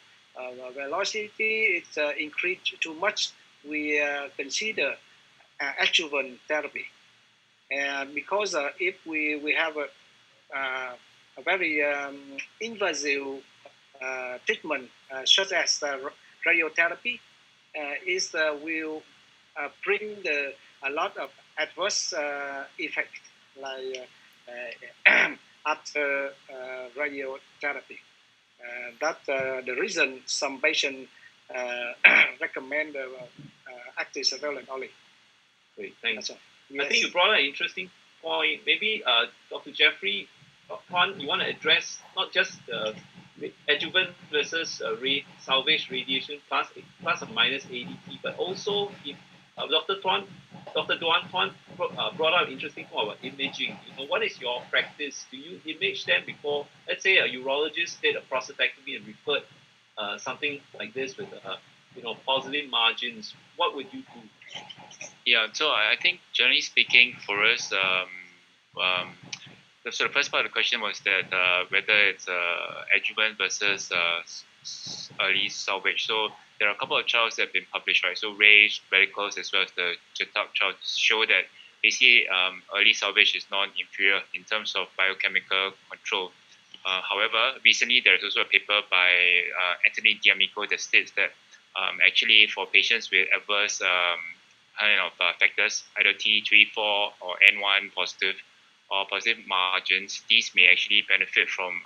D: velocity, it's increased too much, we consider adjuvant therapy. And because if we have a very invasive treatment such as radiotherapy, will bring a lot of adverse effect like after radiotherapy. That's the reason some patients recommend active surveillance only.
B: Great, thanks.
D: Yes.
B: I think you brought an interesting point. Maybe Dr. Jeffrey, you want to address not just the adjuvant versus salvage radiation plus or minus ADT, but also if Dr. Đoán brought out an interesting point about imaging. What is your practice? Do you image them before? Let's say a urologist did a prostatectomy and referred something like this with positive margins. What would you do?
C: Yeah, so I think generally speaking, for us, so the first part of the question was that whether it's adjuvant versus early salvage. So there are a couple of trials that have been published, right? So RAGE, Radicals, as well as the Chẩn trial show that basically early salvage is non-inferior in terms of biochemical control. However, recently there's also a paper by Anthony D'Amico that states that actually for patients with adverse factors, either T3, 4, or N1 positive or positive margins, these may actually benefit from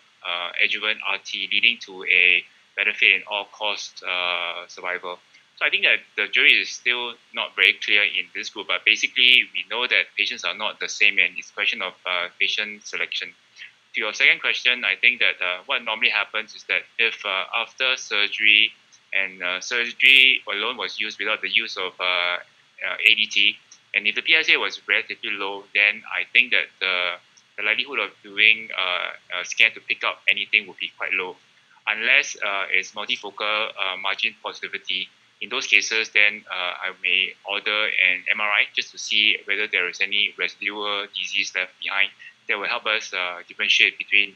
C: adjuvant RT, leading to a benefit in all-cause survival. So I think that the jury is still not very clear in this group, but basically we know that patients are not the same, and it's a question of patient selection. To your second question, I think that what normally happens is that if after surgery and surgery alone was used without the use of ADT, and if the PSA was relatively low, then I think that the likelihood of doing a scan to pick up anything would be quite low. Unless it's multifocal margin positivity. In those cases, then I may order an MRI just to see whether there is any residual disease left behind. That will help us differentiate between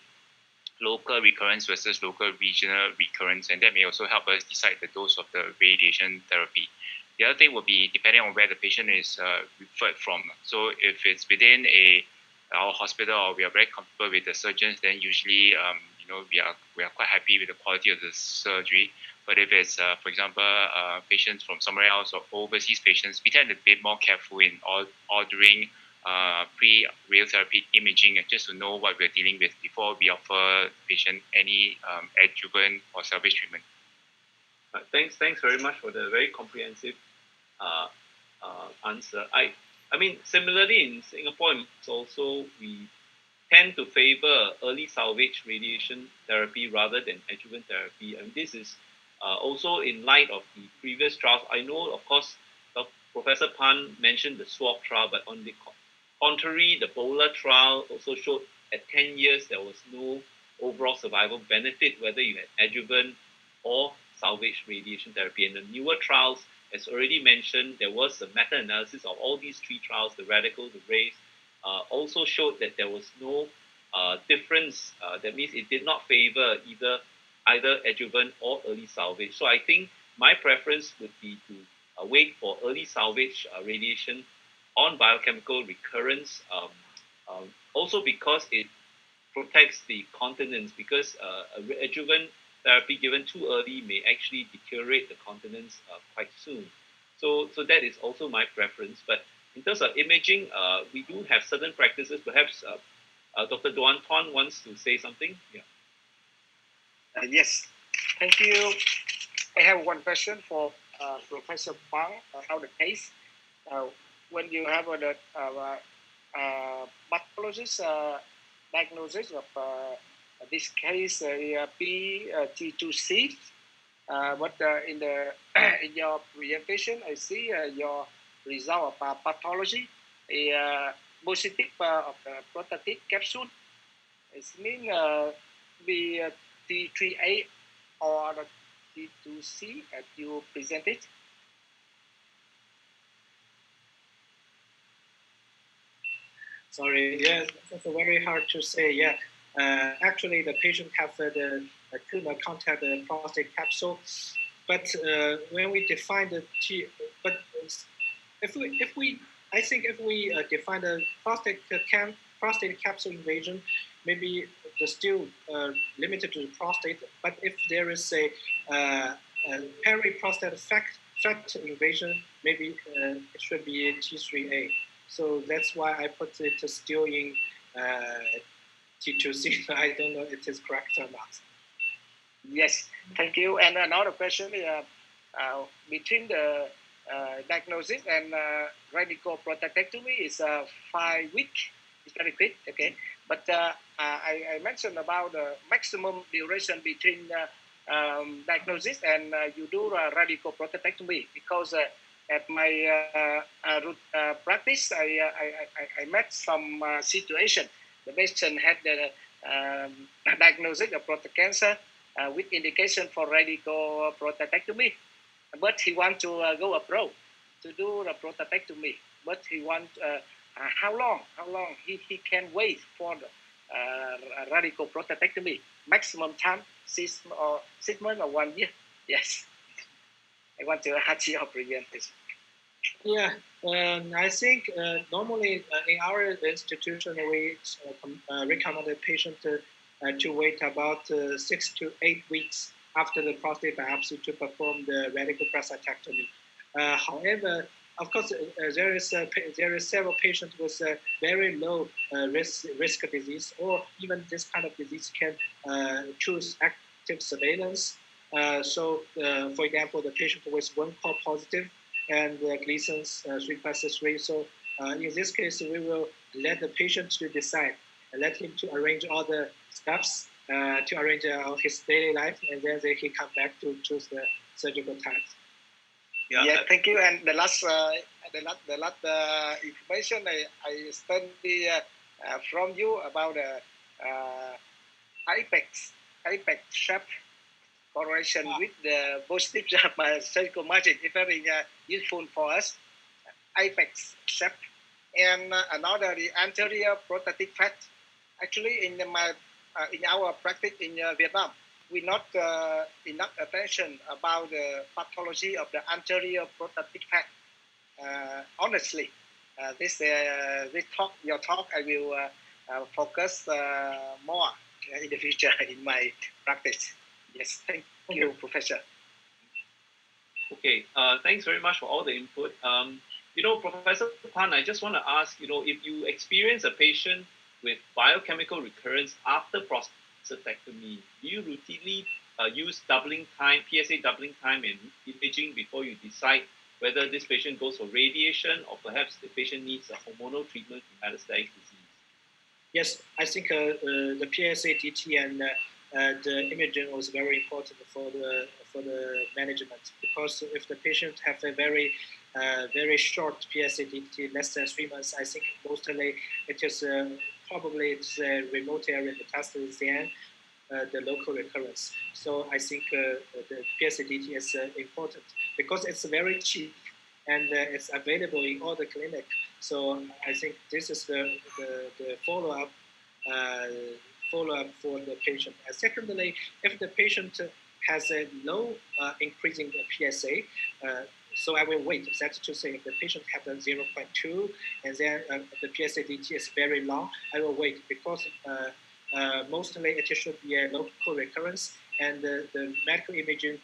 C: local recurrence versus local regional recurrence, and that may also help us decide the dose of the radiation therapy. The other thing will be depending on where the patient is referred from. So if it's within our hospital or we are very comfortable with the surgeons, then usually we are quite happy with the quality of the surgery. But if it's for example patients from somewhere else or overseas patients, we tend to be more careful in ordering pre-radiotherapy imaging just to know what we're dealing with before we offer the patient any adjuvant or salvage treatment.
B: Thanks very much for the very comprehensive answer. I mean, similarly in Singapore, also we tend to favor early salvage radiation therapy rather than adjuvant therapy, and this is also in light of the previous trials. I know, of course, Professor Pan mentioned the SWOG trial, but on the contrary, the BOLA trial also showed at 10 years there was no overall survival benefit, whether you had adjuvant or salvage radiation therapy. And the newer trials, as already mentioned, there was a meta-analysis of all these three trials, the Radical, the RAISE, also showed that there was no difference. That means it did not favor either adjuvant or early salvage. So I think my preference would be to wait for early salvage radiation on biochemical recurrence, also because it protects the continence, because adjuvant therapy given too early may actually deteriorate the continence quite soon. So that is also my preference. But in terms of imaging, we do have certain practices. Perhaps Dr. Đoán wants to say something. Yeah.
D: Yes, thank you. I have one question for Professor Pan about the case. When you have a pathologist diagnosis of this case, P2C, but in your presentation, I see your result of pathology, a positive of the prostatic capsule. It means the T3A or the T2C as you presented.
E: Sorry, yeah, that's very hard to say. Yeah, actually, the patient have the tumor contact the prostate capsule, but when we define the but if we I think if we define the prostate capsule invasion, maybe they're still limited to the prostate. But if there is a periprostatic fat invasion, maybe it should be T3A. So that's why I put it still in T2C. I don't know if it is correct or not.
D: Yes, thank you. And another question between the diagnosis and radical prostatectomy is 5 weeks. It's very quick, okay. But I mentioned about the maximum duration between diagnosis and you do radical prostatectomy, because at my practice, I met some situation. The patient had the diagnosis of prostate cancer with indication for radical prostatectomy, but he wants to go abroad to do the prostatectomy. But he wants how long he can wait for the radical prostatectomy? Maximum time 6 months or 1 year. Yes, I want to ask your presentation.
E: Yeah, I think normally in our institution we recommend the patient to wait about 6 to 8 weeks after the prostate biopsy to perform the radical prostatectomy. However, of course, there is several patients with very low risk disease, or even this kind of disease can choose active surveillance. So, for example, the patient with 1 core positive and Gleason's 3+3. So, in this case, we will let the patient to decide, let him to arrange all the steps to arrange his daily life, and then he come back to choose the surgical time.
D: Yeah, thank you. And the last information I study from you about the apex shape correlation with the positive surgical margin is very useful for us. Apex shape and another the anterior prostatic fat. Actually, in our practice in Vietnam, we not enough attention about the pathology of the anterior prostatic fat. Honestly, your talk, I will focus more in the future in my practice. Yes, thank you, Professor.
B: Okay, thanks very much for all the input. Professor Pan, I just want to ask, if you experience a patient with biochemical recurrence after prostatectomy, do you routinely use PSA doubling time and imaging before you decide whether this patient goes for radiation or perhaps the patient needs a hormonal treatment for metastatic disease?
E: Yes, I think the PSA DT and the imaging was very important for the management, because if the patient have a very short PSA DT, less than 3 months, I think mostly it is probably it's a remote area metastasis and the local recurrence. So I think the PSA DT is important because it's very cheap and it's available in all the clinic. So I think this is the follow-up for the patient. And secondly, if the patient has a low increasing PSA, so I will wait. That's to say, if the patient has a 0.2 and then the PSA DT is very long, I will wait, because mostly it should be a local recurrence, and the medical imaging,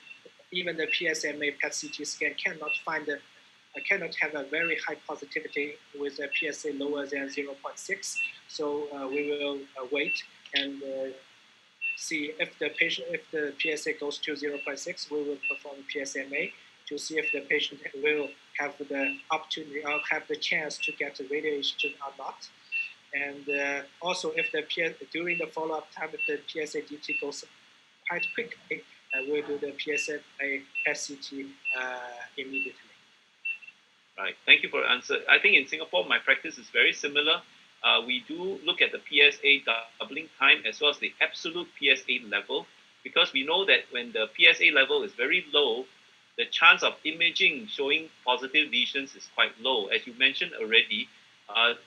E: even the PSMA PET-CT scan cannot have a very high positivity with a PSA lower than 0.6. So we will wait and see if the PSA goes to 0.6, we will perform PSMA to see if the patient will have the opportunity or have the chance to get radiation or not. And also, if during the follow-up time, if the PSA DT goes quite quickly, we'll do the PSMA PET-CT immediately.
B: Right. Thank you for the answer. I think in Singapore, my practice is very similar. We do look at the PSA doubling time as well as the absolute PSA level, because we know that when the PSA level is very low, the chance of imaging showing positive lesions is quite low. As you mentioned already,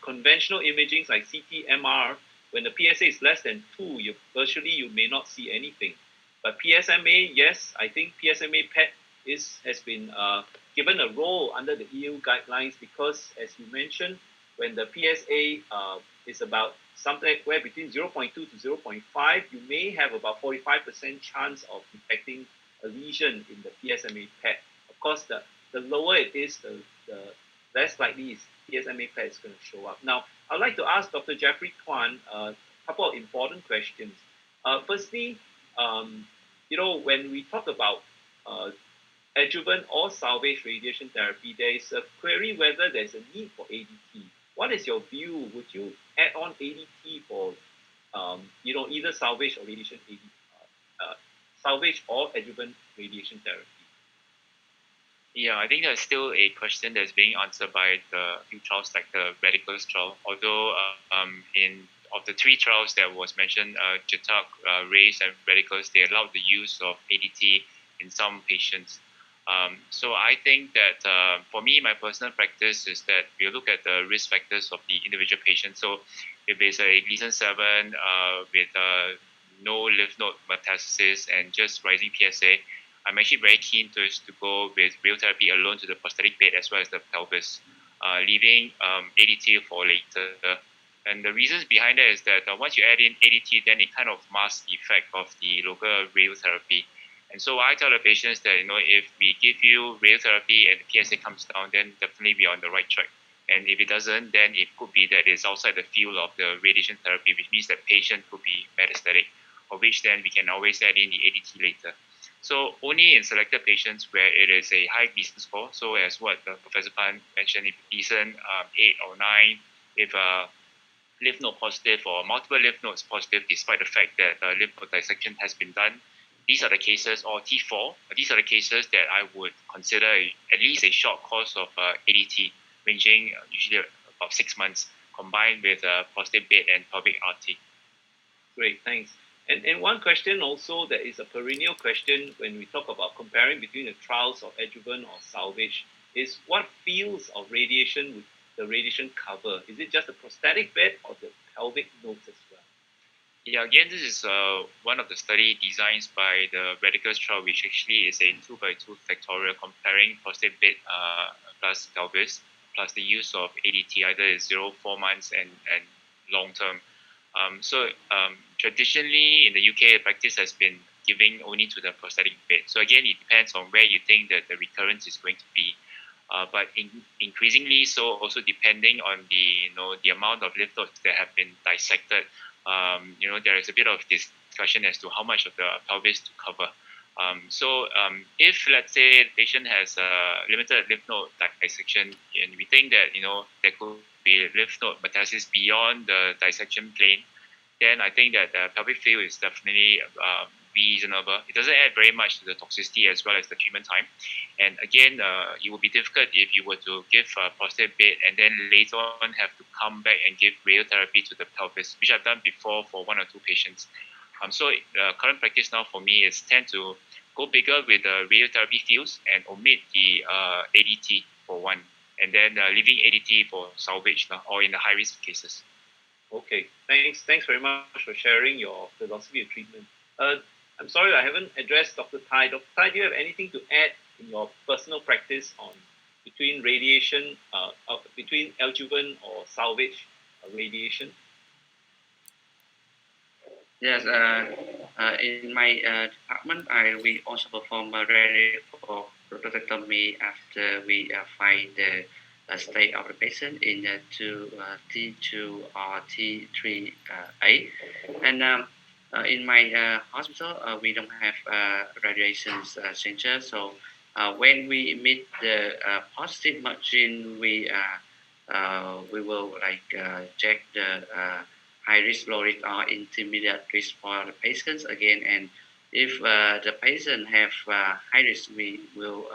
B: conventional imaging like CT, MR, when the PSA is less than 2, you may not see anything. But PSMA, yes, I think PSMA PET has been given a role under the EU guidelines because, as you mentioned, when the PSA is about something where between 0.2 to 0.5, you may have about 45% chance of detecting a lesion in the PSMA PET. Of course, the lower it is, the less likely is PSMA PET is going to show up. Now, I'd like to ask Dr. Jeffrey Kwan a couple of important questions. Firstly, when we talk about adjuvant or salvage radiation therapy, there is a query whether there's a need for ADT. What is your view? Would you add on ADT for, either salvage or radiation salvage or adjuvant radiation therapy?
C: Yeah, I think there's still a question that's being answered by the few trials like the radicals trial. Although of the 3 trials that was mentioned, JATAC, RACE, and radicals, they allowed the use of ADT in some patients. So I think that for me, my personal practice is that we look at the risk factors of the individual patient. So if there's a Gleason 7 with no lymph node metastasis and just rising PSA, I'm actually very keen to go with radiotherapy alone to the prosthetic bed as well as the pelvis, leaving ADT for later. And the reasons behind that is that once you add in ADT, then it kind of masks the effect of the local radiotherapy. And so I tell the patients that, if we give you radiotherapy and the PSA comes down, then definitely we are on the right track. And if it doesn't, then it could be that it's outside the field of the radiation therapy, which means that patient could be metastatic, of which then we can always add in the ADT later. So only in selected patients where it is a high Gleason score, so as what Professor Pan mentioned, if Gleason 8 or 9, if lymph node positive or multiple lymph nodes positive despite the fact that lymph node dissection has been done, these are the cases, or T4, these are the cases that I would consider at least a short course of ADT, ranging usually about 6 months, combined with prostate bed and pelvic RT.
B: Great, thanks. And one question also that is a perennial question when we talk about comparing between the trials of adjuvant or salvage is what fields of radiation would the radiation cover? Is it just the prosthetic bed or the pelvic nodes as well?
C: Yeah, again, this is one of the study designs by the radicals trial, which actually is a 2x2 factorial comparing prostate bed plus pelvis, plus the use of ADT, either 0, 4 months and long term. So traditionally in the UK, practice has been giving only to the prosthetic bed. So again, it depends on where you think that the recurrence is going to be. But increasingly so, also depending on the amount of lymph nodes that have been dissected, there is a bit of discussion as to how much of the pelvis to cover. So if, let's say, the patient has limited lymph node dissection, and we think that there could be lymph node metastasis beyond the dissection plane, then I think that the pelvic field is definitely reasonable. It doesn't add very much to the toxicity as well as the treatment time. And again, it would be difficult if you were to give prostate bed and then later on have to come back and give radiotherapy to the pelvis, which I've done before for 1 or 2 patients. So current practice now for me is tend to go bigger with the radiotherapy fields and omit the ADT for one, and then leaving ADT for salvage or in the high risk cases.
B: Okay, thanks very much for sharing your philosophy of treatment. I'm sorry I haven't addressed Dr. Tai. Dr. Tai, do you have anything to add in your personal practice on between radiation, between adjuvant or salvage radiation?
A: Yes, in my department, we also perform a radical prostatectomy after we find the state of the patient in T2 or T3A. And in my hospital, we don't have radiation center. So when we meet the positive margin, we will check the high risk, low risk, or intermediate risk for the patients again. And if the patient have high risk, we will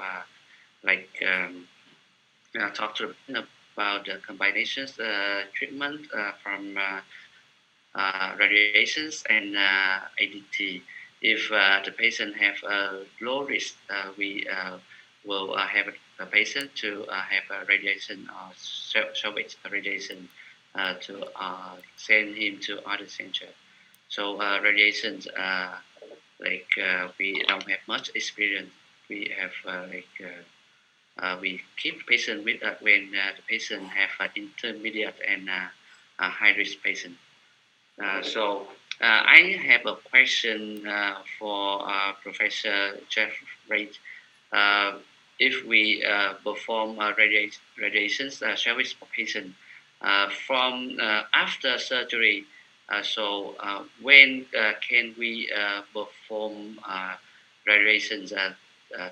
A: talk to them about the combinations treatment from radiations and ADT. If the patient have a low risk, we will have a patient to have a radiation or salvage radiation to send him to other center. So radiations, we don't have much experience. We have we keep the patient with when the patient have intermediate and high risk patient. So I have a question for Professor Jeff Reid. If we perform radiation service for patient from after surgery, so when can we perform radiation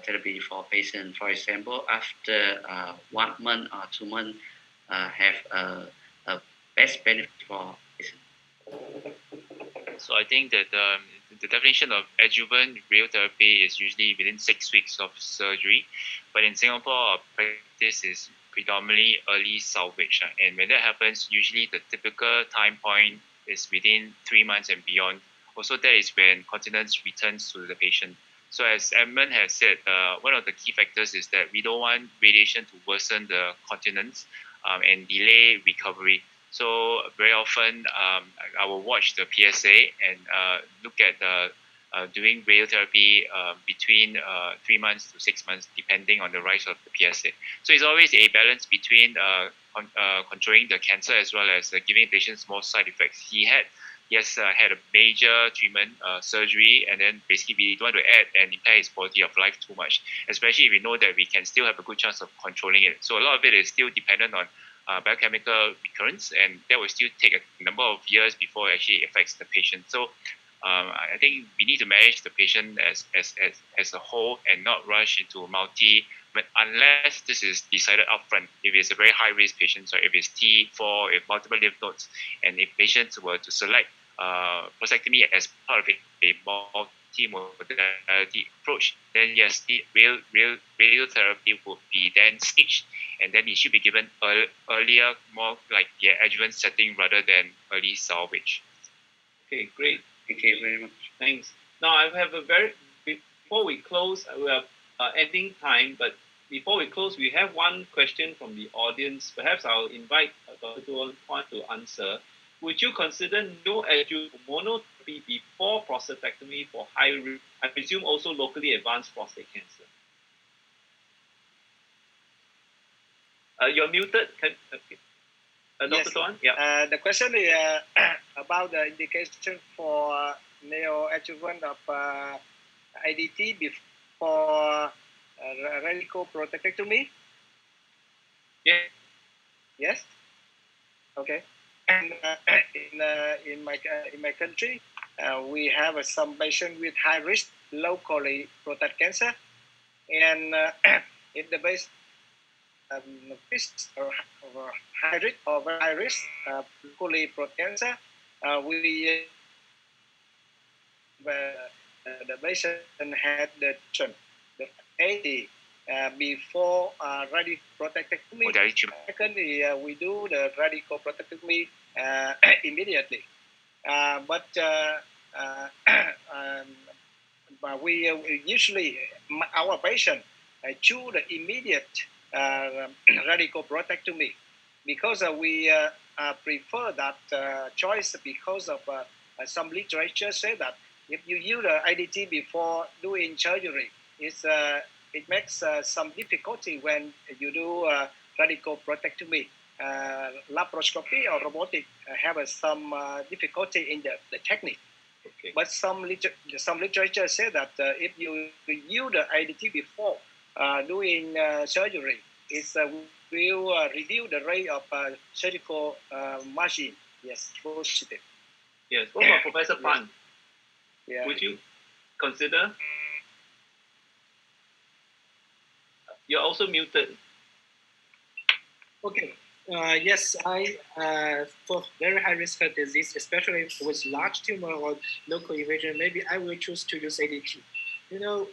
A: therapy for patient? For example, after 1 month or 2 months, have a best benefit for patient.
C: So I think that the definition of adjuvant radiotherapy is usually within 6 weeks of surgery, but in Singapore, our practice is predominantly early salvage, and when that happens, usually the typical time point is within 3 months and beyond. Also, that is when continence returns to the patient. So as Edmund has said, one of the key factors is that we don't want radiation to worsen the continence and delay recovery. So very often, I will watch the PSA and look at doing radiotherapy between 3 months to 6 months, depending on the rise of the PSA. So it's always a balance between controlling the cancer as well as giving patients more side effects. He has had a major treatment, surgery, and then basically we don't want to add and impair his quality of life too much, especially if we know that we can still have a good chance of controlling it. So a lot of it is still dependent on biochemical recurrence, and that will still take a number of years before it actually affects the patient. So I think we need to manage the patient as a whole and not rush into but unless this is decided upfront, if it's a very high risk patient, so if it's T4, if multiple lymph nodes, and if patients were to select prostatectomy as part of a multi-modality approach, then yes, the radiotherapy would be then staged, and then it should be given earlier, more like the adjuvant setting rather than early salvage.
B: Okay, great.
A: Thank you very much.
B: Thanks. Now I have before we close, we are ending time, but before we close, we have one question from the audience. Perhaps I'll invite Dr. Đoán to answer. Would you consider neoadjuvant monotherapy before prostatectomy for high risk, I presume also locally advanced prostate cancer? You're muted. Dr. Đoán?
D: Yeah. The question is about the indication for neoadjuvant of IDT before radical prostatectomy.
B: Yeah.
D: Yes. Okay. And in my country, we have some patient with high risk locally prostate cancer, and in the base or high risk or very high risk locally prostate cancer, we the patient had the Chẩn, the AD before radical prostatectomy. Secondly, we do the radical prostatectomy immediately, but we usually our patient choose the immediate radical prostatectomy because we prefer that choice because of some literature say that if you use the IDT before doing surgery, it makes some difficulty when you do radical prostatectomy. Laparoscopy or robotic have some difficulty in the technique.
B: Okay.
D: But some literature say that if you use the IDT before doing surgery, it will reduce the rate of surgical margin. Yes, positive.
B: Yes. What about Professor Pan?
D: Yeah.
B: Would you consider? You're also muted.
E: Okay. Yes, for very high risk disease, especially with large tumor or local invasion, maybe I will choose to use ADT. You know,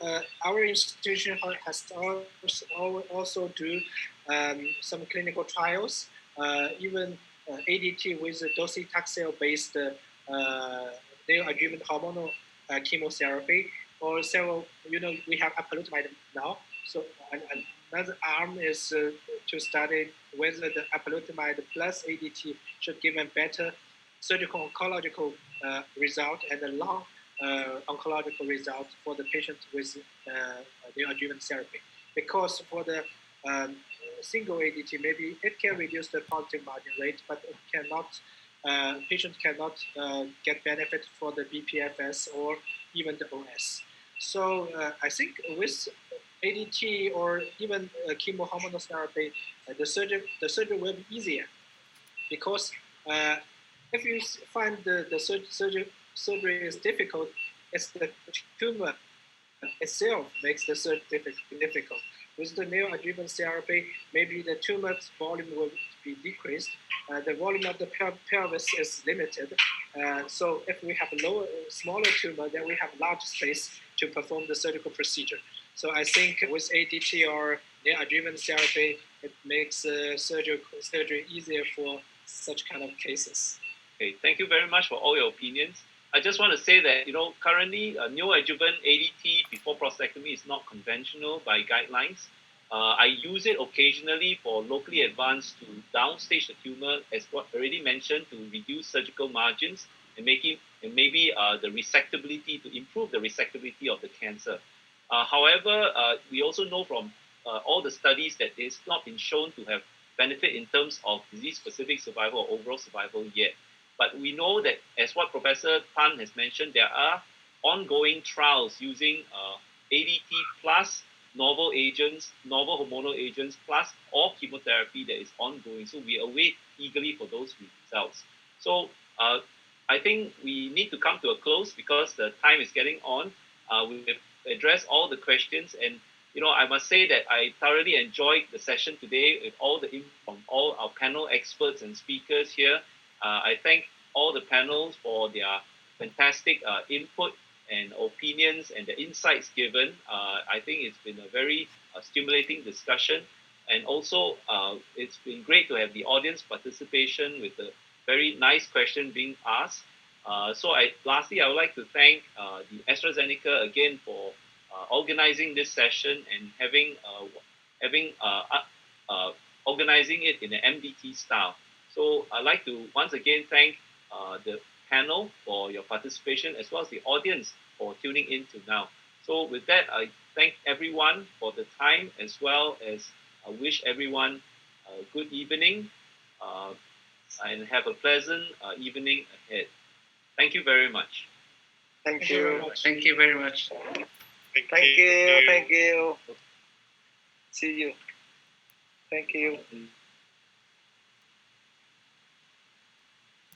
E: our institution has also do some clinical trials, even ADT with docetaxel-based neoadjuvant hormonal chemotherapy, or several, we have apalutamide now. So another arm is to study whether the apalutamide plus ADT should give a better surgical oncological result and a long oncological result for the patient with neoadjuvant therapy. Because for the single ADT, maybe it can reduce the positive margin rate, but it cannot, patient cannot get benefit for the BPFS or even the OS. So I think with ADT or even chemohormonal therapy, the surgery will be easier, because if you find the surgery is difficult, it's the tumor itself makes the surgery difficult. With the neoadjuvant therapy, maybe the tumor's volume will be decreased. The volume of the pelvis is limited. So if we have a smaller tumor, then we have large space to perform the surgical procedure. So I think with ADT or neoadjuvant therapy, it makes surgery easier for such kind of cases.
B: Okay, thank you very much for all your opinions. I just want to say that, currently neoadjuvant ADT before prostatectomy is not conventional by guidelines. I use it occasionally for locally advanced to downstage the tumor, as what already mentioned, to reduce surgical margins and maybe the resectability, to improve the resectability of the cancer. However, we also know from all the studies that it's not been shown to have benefit in terms of disease-specific survival or overall survival yet. But we know that, as what Professor Tan has mentioned, there are ongoing trials using ADT plus novel agents, novel hormonal agents, plus or chemotherapy that is ongoing. So we await eagerly for those results. So I think we need to come to a close because the time is getting on. We've addressed all the questions, and I must say that I thoroughly enjoyed the session today with all the input from all our panel experts and speakers here. I thank all the panels for their fantastic input and opinions and the insights given. I think it's been a very stimulating discussion. And also, it's been great to have the audience participation with a very nice question being asked. Lastly, I would like to thank the AstraZeneca again for organizing this session and organizing it in an MDT style. So I'd like to once again thank the panel for your participation, as well as the audience for tuning in to now. So with that, I thank everyone for the time, as well as I wish everyone a good evening and have a pleasant evening ahead. Thank you very much.
D: Thank you.
A: Thank you very much.
D: Thank you. See you. Thank you.